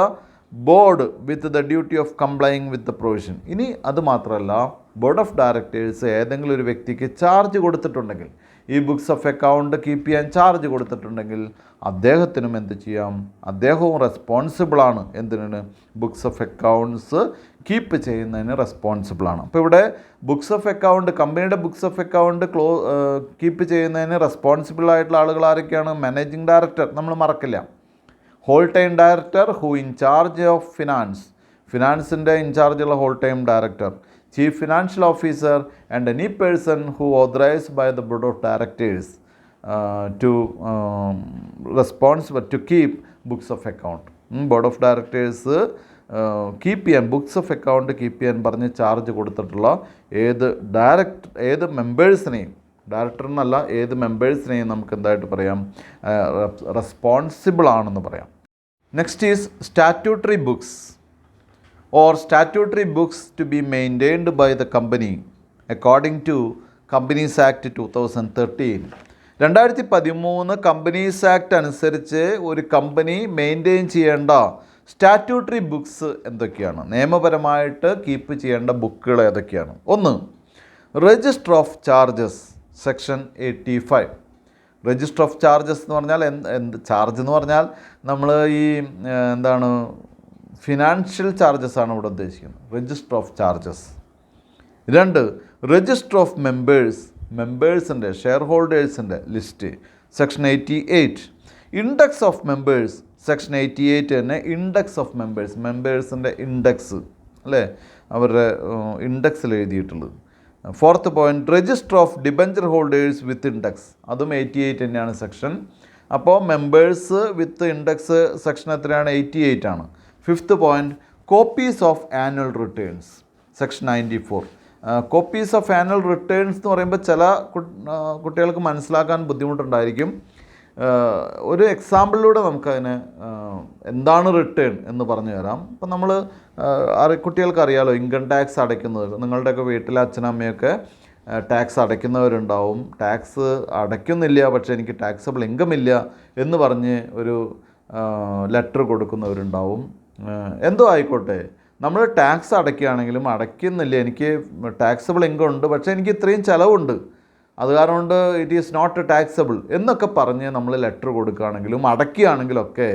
board with the duty of complying with the provision. ഇനി അത് മാത്രമല്ല, ബോർഡ് ഓഫ് ഡയറക്ടേഴ്സ് ഏതെങ്കിലും ഒരു വ്യക്തിക്ക് ചാർജ് കൊടുത്തിട്ടുണ്ടെങ്കിൽ, ഈ ബുക്സ് ഓഫ് അക്കൗണ്ട് കീപ്പ് ചെയ്യാൻ ചാർജ് കൊടുത്തിട്ടുണ്ടെങ്കിൽ അദ്ദേഹത്തിനും എന്ത് ചെയ്യാം? അദ്ദേഹവും റെസ്പോൺസിബിളാണ്. എന്തിനാണ്? ബുക്സ് ഓഫ് അക്കൗണ്ട്സ് കീപ്പ് ചെയ്യുന്നതിന് റെസ്പോൺസിബിളാണ്. അപ്പോൾ ഇവിടെ ബുക്സ് ഓഫ് അക്കൗണ്ട്, കമ്പനിയുടെ ബുക്സ് ഓഫ് അക്കൗണ്ട് കീപ്പ് ചെയ്യുന്നതിന് റെസ്പോൺസിബിൾ ആയിട്ടുള്ള ആളുകൾ ആരൊക്കെയാണ്? മാനേജിംഗ് ഡയറക്ടർ, നമ്മൾ മറക്കില്ല. Whole time director who in charge of finance, ഫിനാൻസിൻ്റെ ഇൻചാർജുള്ള whole time director. Chief financial officer and any person who authorised by the board of directors to keep books of account. Board of directors keep ചെയ്യാൻ, ബുക്സ് ഓഫ് അക്കൗണ്ട് കീപ്പ് ചെയ്യാൻ പറഞ്ഞ് ചാർജ് കൊടുത്തിട്ടുള്ള ഏത് മെമ്പേഴ്സിനെയും, ഡയറക്ടർ എന്നല്ല, ഏത് മെമ്പേഴ്സിനെയും നമുക്ക് എന്തായിട്ട് പറയാം? റെസ്പോൺസിബിൾ ആണെന്ന് പറയാം. Next is statutory books or statutory books to be maintained by the company according to Companies Act 2013. 2013 companies Act അനുസരിച്ച് ഒരു കമ്പനി മെയിൻറ്റെയിൻ ചെയ്യേണ്ട സ്റ്റാറ്റ്യൂട്ടറി ബുക്സ് എന്തൊക്കെയാണ്? നിയമപരമായിട്ട് കീപ്പ് ചെയ്യേണ്ട ബുക്കുകൾ ഏതൊക്കെയാണ്? ഒന്ന്, register of charges, section 85. Register of charges എന്ന് പറഞ്ഞാൽ ചാർജ് എന്ന് പറഞ്ഞാൽ നമ്മൾ ഈ എന്താണ്, ഫിനാൻഷ്യൽ ചാർജസ് ആണ് ഇവിടെ ഉദ്ദേശിക്കുന്നത്. Register of charges. 2, register of മെമ്പേഴ്സിൻ്റെ ഷെയർ ഹോൾഡേഴ്സിൻ്റെ list, section 88. Index of members, section 88 തന്നെ. ഇൻഡെക്സ് ഓഫ് മെമ്പേഴ്സിൻ്റെ ഇൻഡെക്സ് അല്ലേ, അവരുടെ ഇൻഡെക്സിൽ എഴുതിയിട്ടുള്ളത്. 4th point, register of debenture holders with index, അതും 88 തന്നെയാണ് സെക്ഷൻ. അപ്പോൾ മെമ്പേഴ്സ് വിത്ത് ഇൻഡെക്സ് സെക്ഷൻ എത്രയാണ്? 88 ആണ്. 5th point, copies of annual returns, section 94. Copies of annual returns എന്ന് പറയുമ്പോൾ ചില കുട്ടികൾക്ക് മനസ്സിലാക്കാൻ ബുദ്ധിമുട്ടുണ്ടായിരിക്കും. ഒരു എക്സാമ്പിളിലൂടെ നമുക്കതിന് എന്താണ് റിട്ടേൺ എന്ന് പറഞ്ഞു തരാം. അപ്പം നമ്മൾ കുട്ടികൾക്ക് അറിയാമല്ലോ, ഇൻകം ടാക്സ് അടയ്ക്കുന്നത്. നിങ്ങളുടെയൊക്കെ വീട്ടിലെ അച്ഛനമ്മയൊക്കെ ടാക്സ് അടയ്ക്കുന്നവരുണ്ടാവും. ടാക്സ് അടയ്ക്കുന്നില്ല, പക്ഷേ എനിക്ക് ടാക്സബിൾ ഇൻകം ഇല്ല എന്ന് പറഞ്ഞ് ഒരു ലെറ്റർ കൊടുക്കുന്നവരുണ്ടാവും. എന്തോ ആയിക്കോട്ടെ, നമ്മൾ ടാക്സ് അടയ്ക്കുകയാണെങ്കിലും അടയ്ക്കുന്നില്ല, എനിക്ക് ടാക്സബിൾ ഇൻകം ഉണ്ട്, പക്ഷേ എനിക്ക് ഇത്രയും ചിലവുണ്ട്, അത് കാരണം കൊണ്ട് ഇറ്റ് ഈസ് നോട്ട് ടാക്സബിൾ എന്നൊക്കെ പറഞ്ഞ് നമ്മൾ ലെറ്റർ കൊടുക്കുകയാണെങ്കിലും അടയ്ക്കുകയാണെങ്കിലൊക്കെ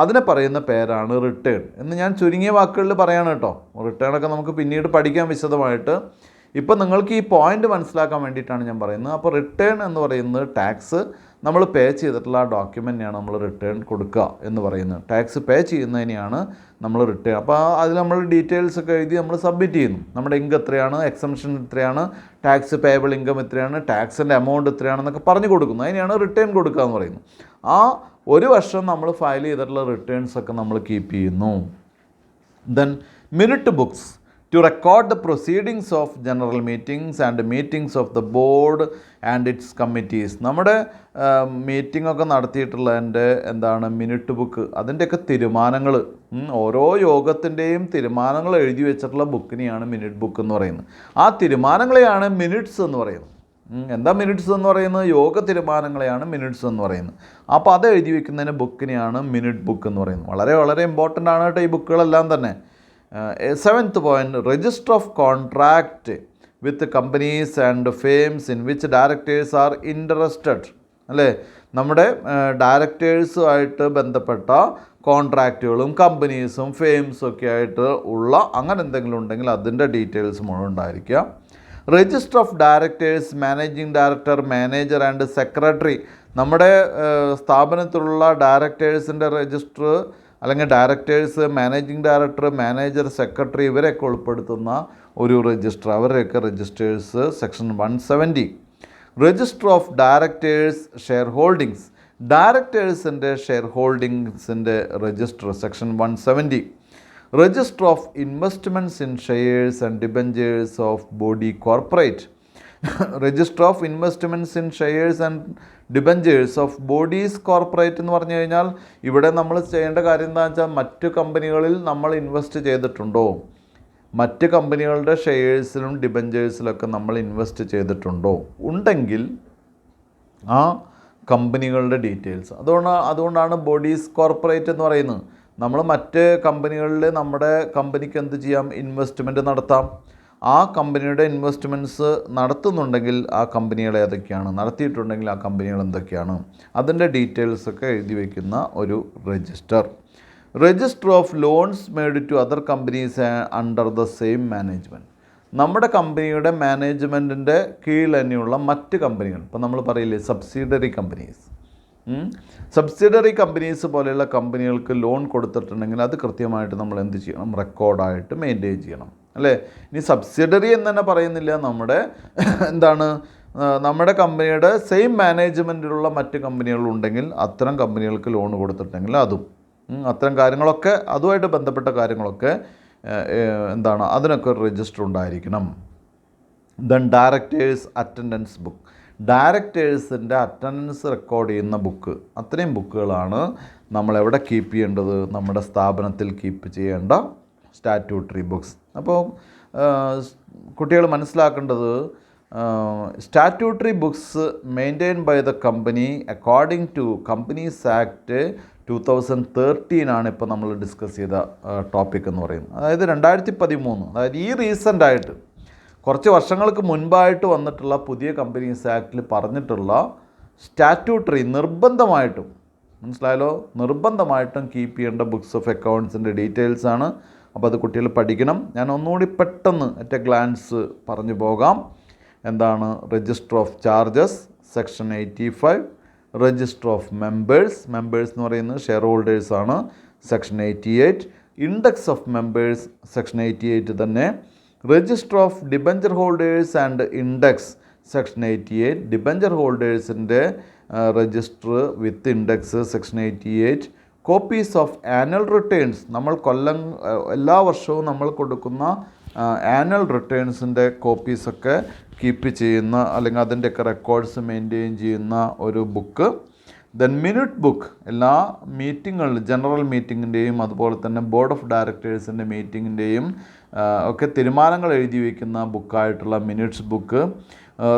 അതിനെ പറയുന്ന പേരാണ് റിട്ടേൺ എന്ന് ഞാൻ ചുരുങ്ങിയ വാക്കുകളിൽ പറയാണ് കേട്ടോ. റിട്ടേണൊക്കെ നമുക്ക് പിന്നീട് പഠിക്കാൻ വിശദമായിട്ട്. ഇപ്പം നിങ്ങൾക്ക് ഈ പോയിൻ്റ് മനസ്സിലാക്കാൻ വേണ്ടിയിട്ടാണ് ഞാൻ പറയുന്നത്. അപ്പോൾ റിട്ടേൺ എന്ന് പറയുന്നത് ടാക്സ് നമ്മൾ പേ ചെയ്തിട്ടുള്ള ആ ഡോക്യുമെൻറ്റിനെയാണ് നമ്മൾ റിട്ടേൺ കൊടുക്കുക എന്ന് പറയുന്നത്. ടാക്സ് പേ ചെയ്യുന്നതിനെയാണ് നമ്മൾ റിട്ടേൺ. അപ്പോൾ അതിൽ നമ്മൾ ഡീറ്റെയിൽസ് ഒക്കെ എഴുതി നമ്മൾ സബ്മിറ്റ് ചെയ്യുന്നു. നമ്മുടെ ഇൻകം എത്രയാണ്, എക്സംഷൻ എത്രയാണ്, ടാക്സ് പേയബിൾ ഇൻകം എത്രയാണ്, ടാക്സിൻ്റെ എമൗണ്ട് എത്രയാണെന്നൊക്കെ പറഞ്ഞു കൊടുക്കുന്നു. അതിനെയാണ് റിട്ടേൺ കൊടുക്കുക എന്ന് പറയുന്നത്. ആ ഒരു വർഷം നമ്മൾ ഫയൽ ചെയ്തിട്ടുള്ള റിട്ടേൺസ് ഒക്കെ നമ്മൾ കീപ്പ് ചെയ്യുന്നു. Then minute books to record the proceedings of general meetings and meetings of the board and its committees. നമ്മുടെ മീറ്റിംഗ് ഒക്കെ നടത്തിയിട്ടുള്ളതിൻ്റെ എന്താണ് മിനിറ്റ് ബുക്ക്, അതിൻ്റെയൊക്കെ തീരുമാനങ്ങൾ, ഓരോ യോഗത്തിൻ്റെയും തീരുമാനങ്ങൾ എഴുതി വെച്ചിട്ടുള്ള ബുക്കിനെയാണ് മിനിറ്റ് ബുക്ക് എന്ന് പറയുന്നത്. ആ തീരുമാനങ്ങളെയാണ് മിനിറ്റ്സ് എന്ന് പറയുന്നത്. എന്താ മിനിറ്റ്സ് എന്ന് പറയുന്നത്? യോഗ തീരുമാനങ്ങളെയാണ് മിനിറ്റ്സ് എന്ന് പറയുന്നത്. അപ്പോൾ അത് എഴുതി വെക്കുന്നതിന് ബുക്കിനെയാണ് മിനിറ്റ് ബുക്ക് എന്ന് പറയുന്നത്. വളരെ വളരെ ഇമ്പോർട്ടൻ്റ് ആണ് കേട്ടോ ഈ ബുക്കുകളെല്ലാം തന്നെ. 7th point, register of contract with companies and firms in which directors are interested. അല്ലേ, നമ്മുടെ ഡയറക്ടേഴ്സുമായിട്ട് ബന്ധപ്പെട്ട കോൺട്രാക്റ്റുകളും കമ്പനീസും ഫേംസും ഒക്കെ ആയിട്ട് ഉള്ള അങ്ങനെ എന്തെങ്കിലും ഉണ്ടെങ്കിൽ അതിൻ്റെ ഡീറ്റെയിൽസ് മുഴുവൻ ഉണ്ടായിരിക്കുക. Register of directors, managing director, manager and secretary. നമ്മുടെ സ്ഥാപനത്തിലുള്ള ഡയറക്ടേഴ്സിൻ്റെ രജിസ്റ്റർ, അല്ലെങ്കിൽ directors, managing director, manager, secretary ഇവരെയൊക്കെ ഉൾപ്പെടുത്തുന്ന ഒരു രജിസ്റ്റർ, അവരുടെയൊക്കെ registers section 170. Register of directors share holdings, ഡയറക്ടേഴ്സിൻ്റെ ഷെയർ ഹോൾഡിങ്സിൻ്റെ register section 170. Register of investments in shares and debentures of body corporate, register of investments in shares and debentures of bodies corporate എന്ന് പറഞ്ഞു കഴിഞ്ഞാൽ ഇവിടെ നമ്മൾ ചെയ്യേണ്ട കാര്യം എന്താണെന്ന് വെച്ചാൽ മറ്റു കമ്പനികളിൽ നമ്മൾ ഇൻവെസ്റ്റ് ചെയ്തിട്ടുണ്ടോ, മറ്റ് കമ്പനികളുടെ ഷെയർസിലും ഡിബഞ്ചേഴ്സിലൊക്കെ നമ്മൾ ഇൻവെസ്റ്റ് ചെയ്തിട്ടുണ്ടോ, ഉണ്ടെങ്കിൽ ആ കമ്പനികളുടെ ഡീറ്റെയിൽസ്, അതുകൊണ്ടാണ് ബോഡീസ് കോർപ്പറേറ്റ് എന്ന് പറയുന്നത്. നമ്മൾ മറ്റ് കമ്പനികളിൽ നമ്മുടെ കമ്പനിക്ക് എന്ത് ചെയ്യാം, ഇൻവെസ്റ്റ്മെൻറ്റ് നടത്താം. ആ കമ്പനിയുടെ ഇൻവെസ്റ്റ്മെൻറ്റ്സ് നടത്തുന്നുണ്ടെങ്കിൽ ആ കമ്പനികൾ ഏതൊക്കെയാണ്, നടത്തിയിട്ടുണ്ടെങ്കിൽ ആ കമ്പനികൾ എന്തൊക്കെയാണ്, അതിൻ്റെ ഡീറ്റെയിൽസൊക്കെ എഴുതി വയ്ക്കുന്ന ഒരു register. Register of loans made to other companies under the same management, നമ്മുടെ കമ്പനിയുടെ മാനേജ്മെൻറ്റിൻ്റെ കീഴിൽ തന്നെയുള്ള മറ്റ് കമ്പനികൾ, ഇപ്പോൾ നമ്മൾ പറയില്ലേ സബ്സിഡറി കമ്പനീസ്, സബ്സിഡറി കമ്പനീസ് പോലെയുള്ള കമ്പനികൾക്ക് ലോൺ കൊടുത്തിട്ടുണ്ടെങ്കിൽ അത് കൃത്യമായിട്ട് നമ്മൾ എന്ത് ചെയ്യണം, റെക്കോർഡായിട്ട് മെയിൻറ്റെയിൻ ചെയ്യണം. അല്ലേ, ഇനി സബ്സിഡറി എന്ന് തന്നെ പറയുന്നില്ല, നമ്മുടെ നമ്മുടെ കമ്പനിയുടെ സെയിം മാനേജ്മെൻറ്റിലുള്ള മറ്റ് കമ്പനികളുണ്ടെങ്കിൽ അത്തരം കമ്പനികൾക്ക് ലോൺ കൊടുത്തിട്ടുണ്ടെങ്കിൽ അതും അത്തരം കാര്യങ്ങളൊക്കെ, അതുമായിട്ട് ബന്ധപ്പെട്ട കാര്യങ്ങളൊക്കെ അതിനൊക്കെ ഒരു രജിസ്റ്റർ ഉണ്ടായിരിക്കണം. ദെൻ ഡയറക്ടേഴ്സ് അറ്റൻഡൻസ് ബുക്ക്, ഡയറക്ടേഴ്സിൻ്റെ അറ്റൻഡൻസ് റെക്കോർഡ് ചെയ്യുന്ന ബുക്ക്, അത്രയും ബുക്കുകളാണ് നമ്മളെവിടെ കീപ്പ് ചെയ്യേണ്ടത്, നമ്മുടെ സ്ഥാപനത്തിൽ കീപ്പ് ചെയ്യേണ്ട സ്റ്റാറ്റ്യൂട്ടറി ബുക്സ്. അപ്പോൾ കുട്ടികൾ മനസ്സിലാക്കേണ്ടത്, statutory books maintain by the company according to companies act 2013 ആണ് ഇപ്പോൾ നമ്മൾ ഡിസ്കസ് ചെയ്ത ടോപ്പിക് എന്ന് പറയുന്നത്. അതായത് 2013, അതായത് ഈ റീസെൻ്റായിട്ട് കുറച്ച് വർഷങ്ങൾക്ക് മുൻപായിട്ട് വന്നിട്ടുള്ള പുതിയ കമ്പനീസ് ആക്ടിൽ പറഞ്ഞിട്ടുള്ള സ്റ്റാറ്റ്യൂട്ടറി നിർബന്ധമായിട്ടും, മനസ്സിലായല്ലോ, നിർബന്ധമായിട്ടും കീപ്പ് ചെയ്യേണ്ട ബുക്സ് ഓഫ് അക്കൗണ്ട്സിൻ്റെ ഡീറ്റെയിൽസാണ്. അപ്പോൾ അത് കുട്ടികൾ പഠിക്കണം. ഞാൻ ഒന്നുകൂടി പെട്ടെന്ന് അറ്റ് എ ഗ്ലാൻസ് പറഞ്ഞു പോകാം. Register of charges section 85, register of members എന്ന് പറയുന്നത് ഷെയർ ഹോൾഡേഴ്സാണ് section 88, index of members section 88 തന്നെ, register of debenture holders and index section 88, debenture ഹോൾഡേഴ്സിൻ്റെ register with index section 88, copies of annual returns, നമ്മൾ എല്ലാ വർഷവും നമ്മൾ കൊടുക്കുന്ന ആനുവൽ റിട്ടേൺസിൻ്റെ കോപ്പീസൊക്കെ കീപ്പ് ചെയ്യുന്ന, അല്ലെങ്കിൽ അതിൻ്റെയൊക്കെ റെക്കോർഡ്സ് മെയിൻറ്റെയിൻ ചെയ്യുന്ന ഒരു ബുക്ക്. ദെൻ മിനിറ്റ് ബുക്ക്, എല്ലാ മീറ്റിങ്ങുകളിലും ജനറൽ മീറ്റിങ്ങിൻ്റെയും അതുപോലെ തന്നെ ബോർഡ് ഓഫ് ഡയറക്ടേഴ്സിൻ്റെ മീറ്റിങ്ങിൻ്റെയും ഒക്കെ തീരുമാനങ്ങൾ എഴുതി വയ്ക്കുന്ന ബുക്കായിട്ടുള്ള minutes book.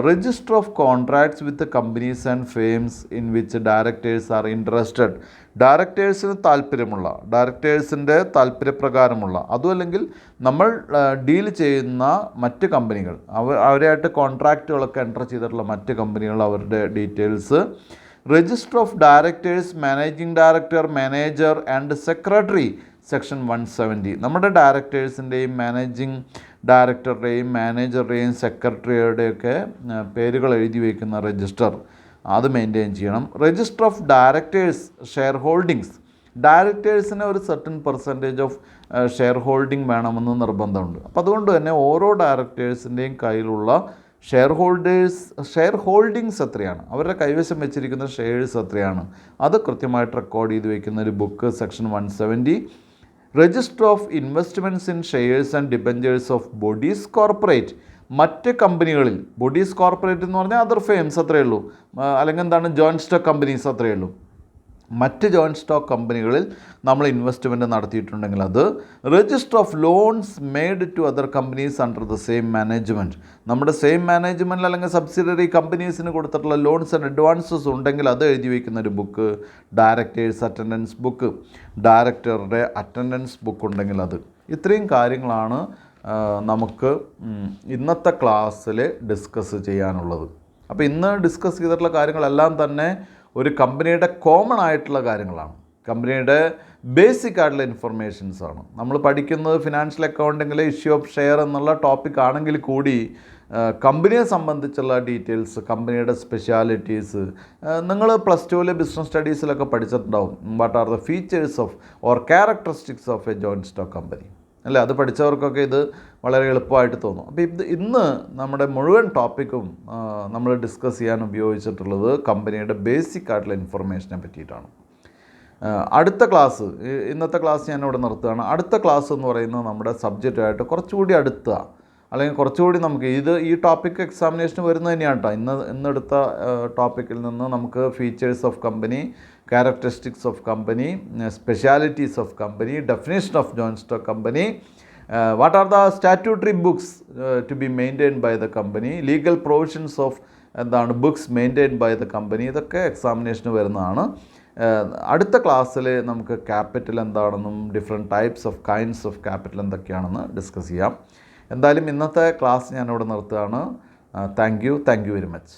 Register of contracts with companies and firms in which directors are interested, ഡയറക്ടേഴ്സിന് താല്പര്യമുള്ള, ഡയറക്ടേഴ്സിൻ്റെ താല്പര്യപ്രകാരമുള്ള, അതുമല്ലെങ്കിൽ നമ്മൾ ഡീൽ ചെയ്യുന്ന മറ്റ് കമ്പനികൾ, അവരായിട്ട് കോൺട്രാക്റ്റുകളൊക്കെ എൻ്റർ ചെയ്തിട്ടുള്ള മറ്റ് കമ്പനികൾ, അവരുടെ details. Register of directors, managing director, manager and secretary section 170, നമ്മുടെ ഡയറക്ടേഴ്സിൻ്റെയും മാനേജിംഗ് ഡയറക്ടറുടെയും മാനേജറുടെയും സെക്രട്ടറിയുടെയൊക്കെ പേരുകൾ എഴുതി വയ്ക്കുന്ന രജിസ്റ്റർ, അത് മെയിൻറ്റെയിൻ ചെയ്യണം. Register of directors share holdings, ഡയറക്ടേഴ്സിന് ഒരു certain percentage of share holding വേണമെന്ന് നിർബന്ധമുണ്ട്. അപ്പോൾ അതുകൊണ്ട് തന്നെ ഓരോ ഡയറക്ടേഴ്സിൻ്റെയും കയ്യിലുള്ള ഷെയർ ഹോൾഡിങ്സ് എത്രയാണ്, അവരുടെ കൈവശം വെച്ചിരിക്കുന്ന ഷെയർസ് എത്രയാണ്, അത് കൃത്യമായിട്ട് റെക്കോർഡ് ചെയ്ത് വയ്ക്കുന്ന ഒരു book section 170. Register of investments in shares and debentures of bodies corporate, മറ്റ് കമ്പനികളിൽ, ബോഡീസ് കോർപ്പറേറ്റ് എന്ന് പറഞ്ഞാൽ അതർ ഫേംസ് അത്രയേ ഉള്ളൂ, അല്ലെങ്കിൽ ജോയിൻറ്റ് സ്റ്റോക്ക് കമ്പനീസ് അത്രയേ ഉള്ളൂ. മറ്റ് ജോയിൻറ്റ് സ്റ്റോക്ക് കമ്പനികളിൽ നമ്മൾ ഇൻവെസ്റ്റ്മെൻറ്റ് നടത്തിയിട്ടുണ്ടെങ്കിൽ അത്. Register of loans made to other companies under the same management, നമ്മുടെ സെയിം മാനേജ്മെൻറ്റിൽ അല്ലെങ്കിൽ സബ്സിഡറി കമ്പനീസിന് കൊടുത്തിട്ടുള്ള ലോൺസ് ആൻഡ് അഡ്വാൻസസ് ഉണ്ടെങ്കിൽ അത് എഴുതി വയ്ക്കുന്ന ഒരു ബുക്ക്. ഡയറക്ടേഴ്സ് അറ്റൻഡൻസ് ബുക്ക്, ഡയറക്ടറുടെ അറ്റൻഡൻസ് ബുക്ക് ഉണ്ടെങ്കിൽ അത്. ഇത്രയും കാര്യങ്ങളാണ് നമുക്ക് ഇന്നത്തെ ക്ലാസ്സിൽ ഡിസ്കസ് ചെയ്യാനുള്ളത്. അപ്പോൾ ഇന്ന് ഡിസ്കസ് ചെയ്തിട്ടുള്ള കാര്യങ്ങളെല്ലാം തന്നെ ഒരു കമ്പനിയുടെ കോമൺ ആയിട്ടുള്ള കാര്യങ്ങളാണ്, കമ്പനിയുടെ ബേസിക് ആയിട്ടുള്ള ഇൻഫർമേഷൻസാണ്. നമ്മൾ പഠിക്കുന്നത് ഫിനാൻഷ്യൽ അക്കൗണ്ടിങ്ങിലെ ഇഷ്യൂ ഓഫ് ഷെയർ എന്നുള്ള ടോപ്പിക് ആണെങ്കിൽ കൂടി കമ്പനിയെ സംബന്ധിച്ചുള്ള ഡീറ്റെയിൽസ്, കമ്പനിയുടെ സ്പെഷ്യാലിറ്റീസ് നിങ്ങൾ +2 ബിസിനസ് സ്റ്റഡീസിലൊക്കെ പഠിച്ചിട്ടുണ്ടാവും. What are the features of or characteristics of a joint stock company അല്ലേ? അത് പഠിച്ചവർക്കൊക്കെ ഇത് വളരെ എളുപ്പമായിട്ട് തോന്നും. അപ്പോൾ ഇന്ന് നമ്മുടെ മുഴുവൻ ടോപ്പിക്കും നമ്മൾ ഡിസ്കസ് ചെയ്യാൻ ഉപയോഗിച്ചിട്ടുള്ളത് കമ്പനിയുടെ ബേസിക് ആയിട്ടുള്ള ഇൻഫർമേഷനെ പറ്റിയിട്ടാണ്. അടുത്ത ക്ലാസ്, ഇന്നത്തെ ക്ലാസ് ഞാനിവിടെ നിർത്തുകയാണ്. അടുത്ത ക്ലാസ് എന്ന് പറയുന്നത് നമ്മുടെ സബ്ജക്റ്റുമായിട്ട് കുറച്ചുകൂടി അടുത്ത, അല്ലെങ്കിൽ കുറച്ചുകൂടി നമുക്ക് ഈ ടോപ്പിക് എക്സാമിനേഷന് വരുന്നത് തന്നെയാണ് കേട്ടോ. ഇന്നെടുത്ത ടോപ്പിക്കിൽ നിന്ന് നമുക്ക് features of company, characteristics of company, specialities of company, definition of joint stock company, what are the statutory books to be maintain by the company, legal provisions of books maintain by the company, ഇതൊക്കെ എക്സാമിനേഷന് വരുന്നതാണ്. അടുത്ത ക്ലാസ്സിൽ നമുക്ക് ക്യാപിറ്റൽ എന്താണെന്നും different types of kinds of capital എന്തൊക്കെയാണെന്ന് ഡിസ്കസ് ചെയ്യാം. എന്തായാലും ഇന്നത്തെ ക്ലാസ് ഞാനിവിടെ നിർത്തുകയാണ്. Thank you very much.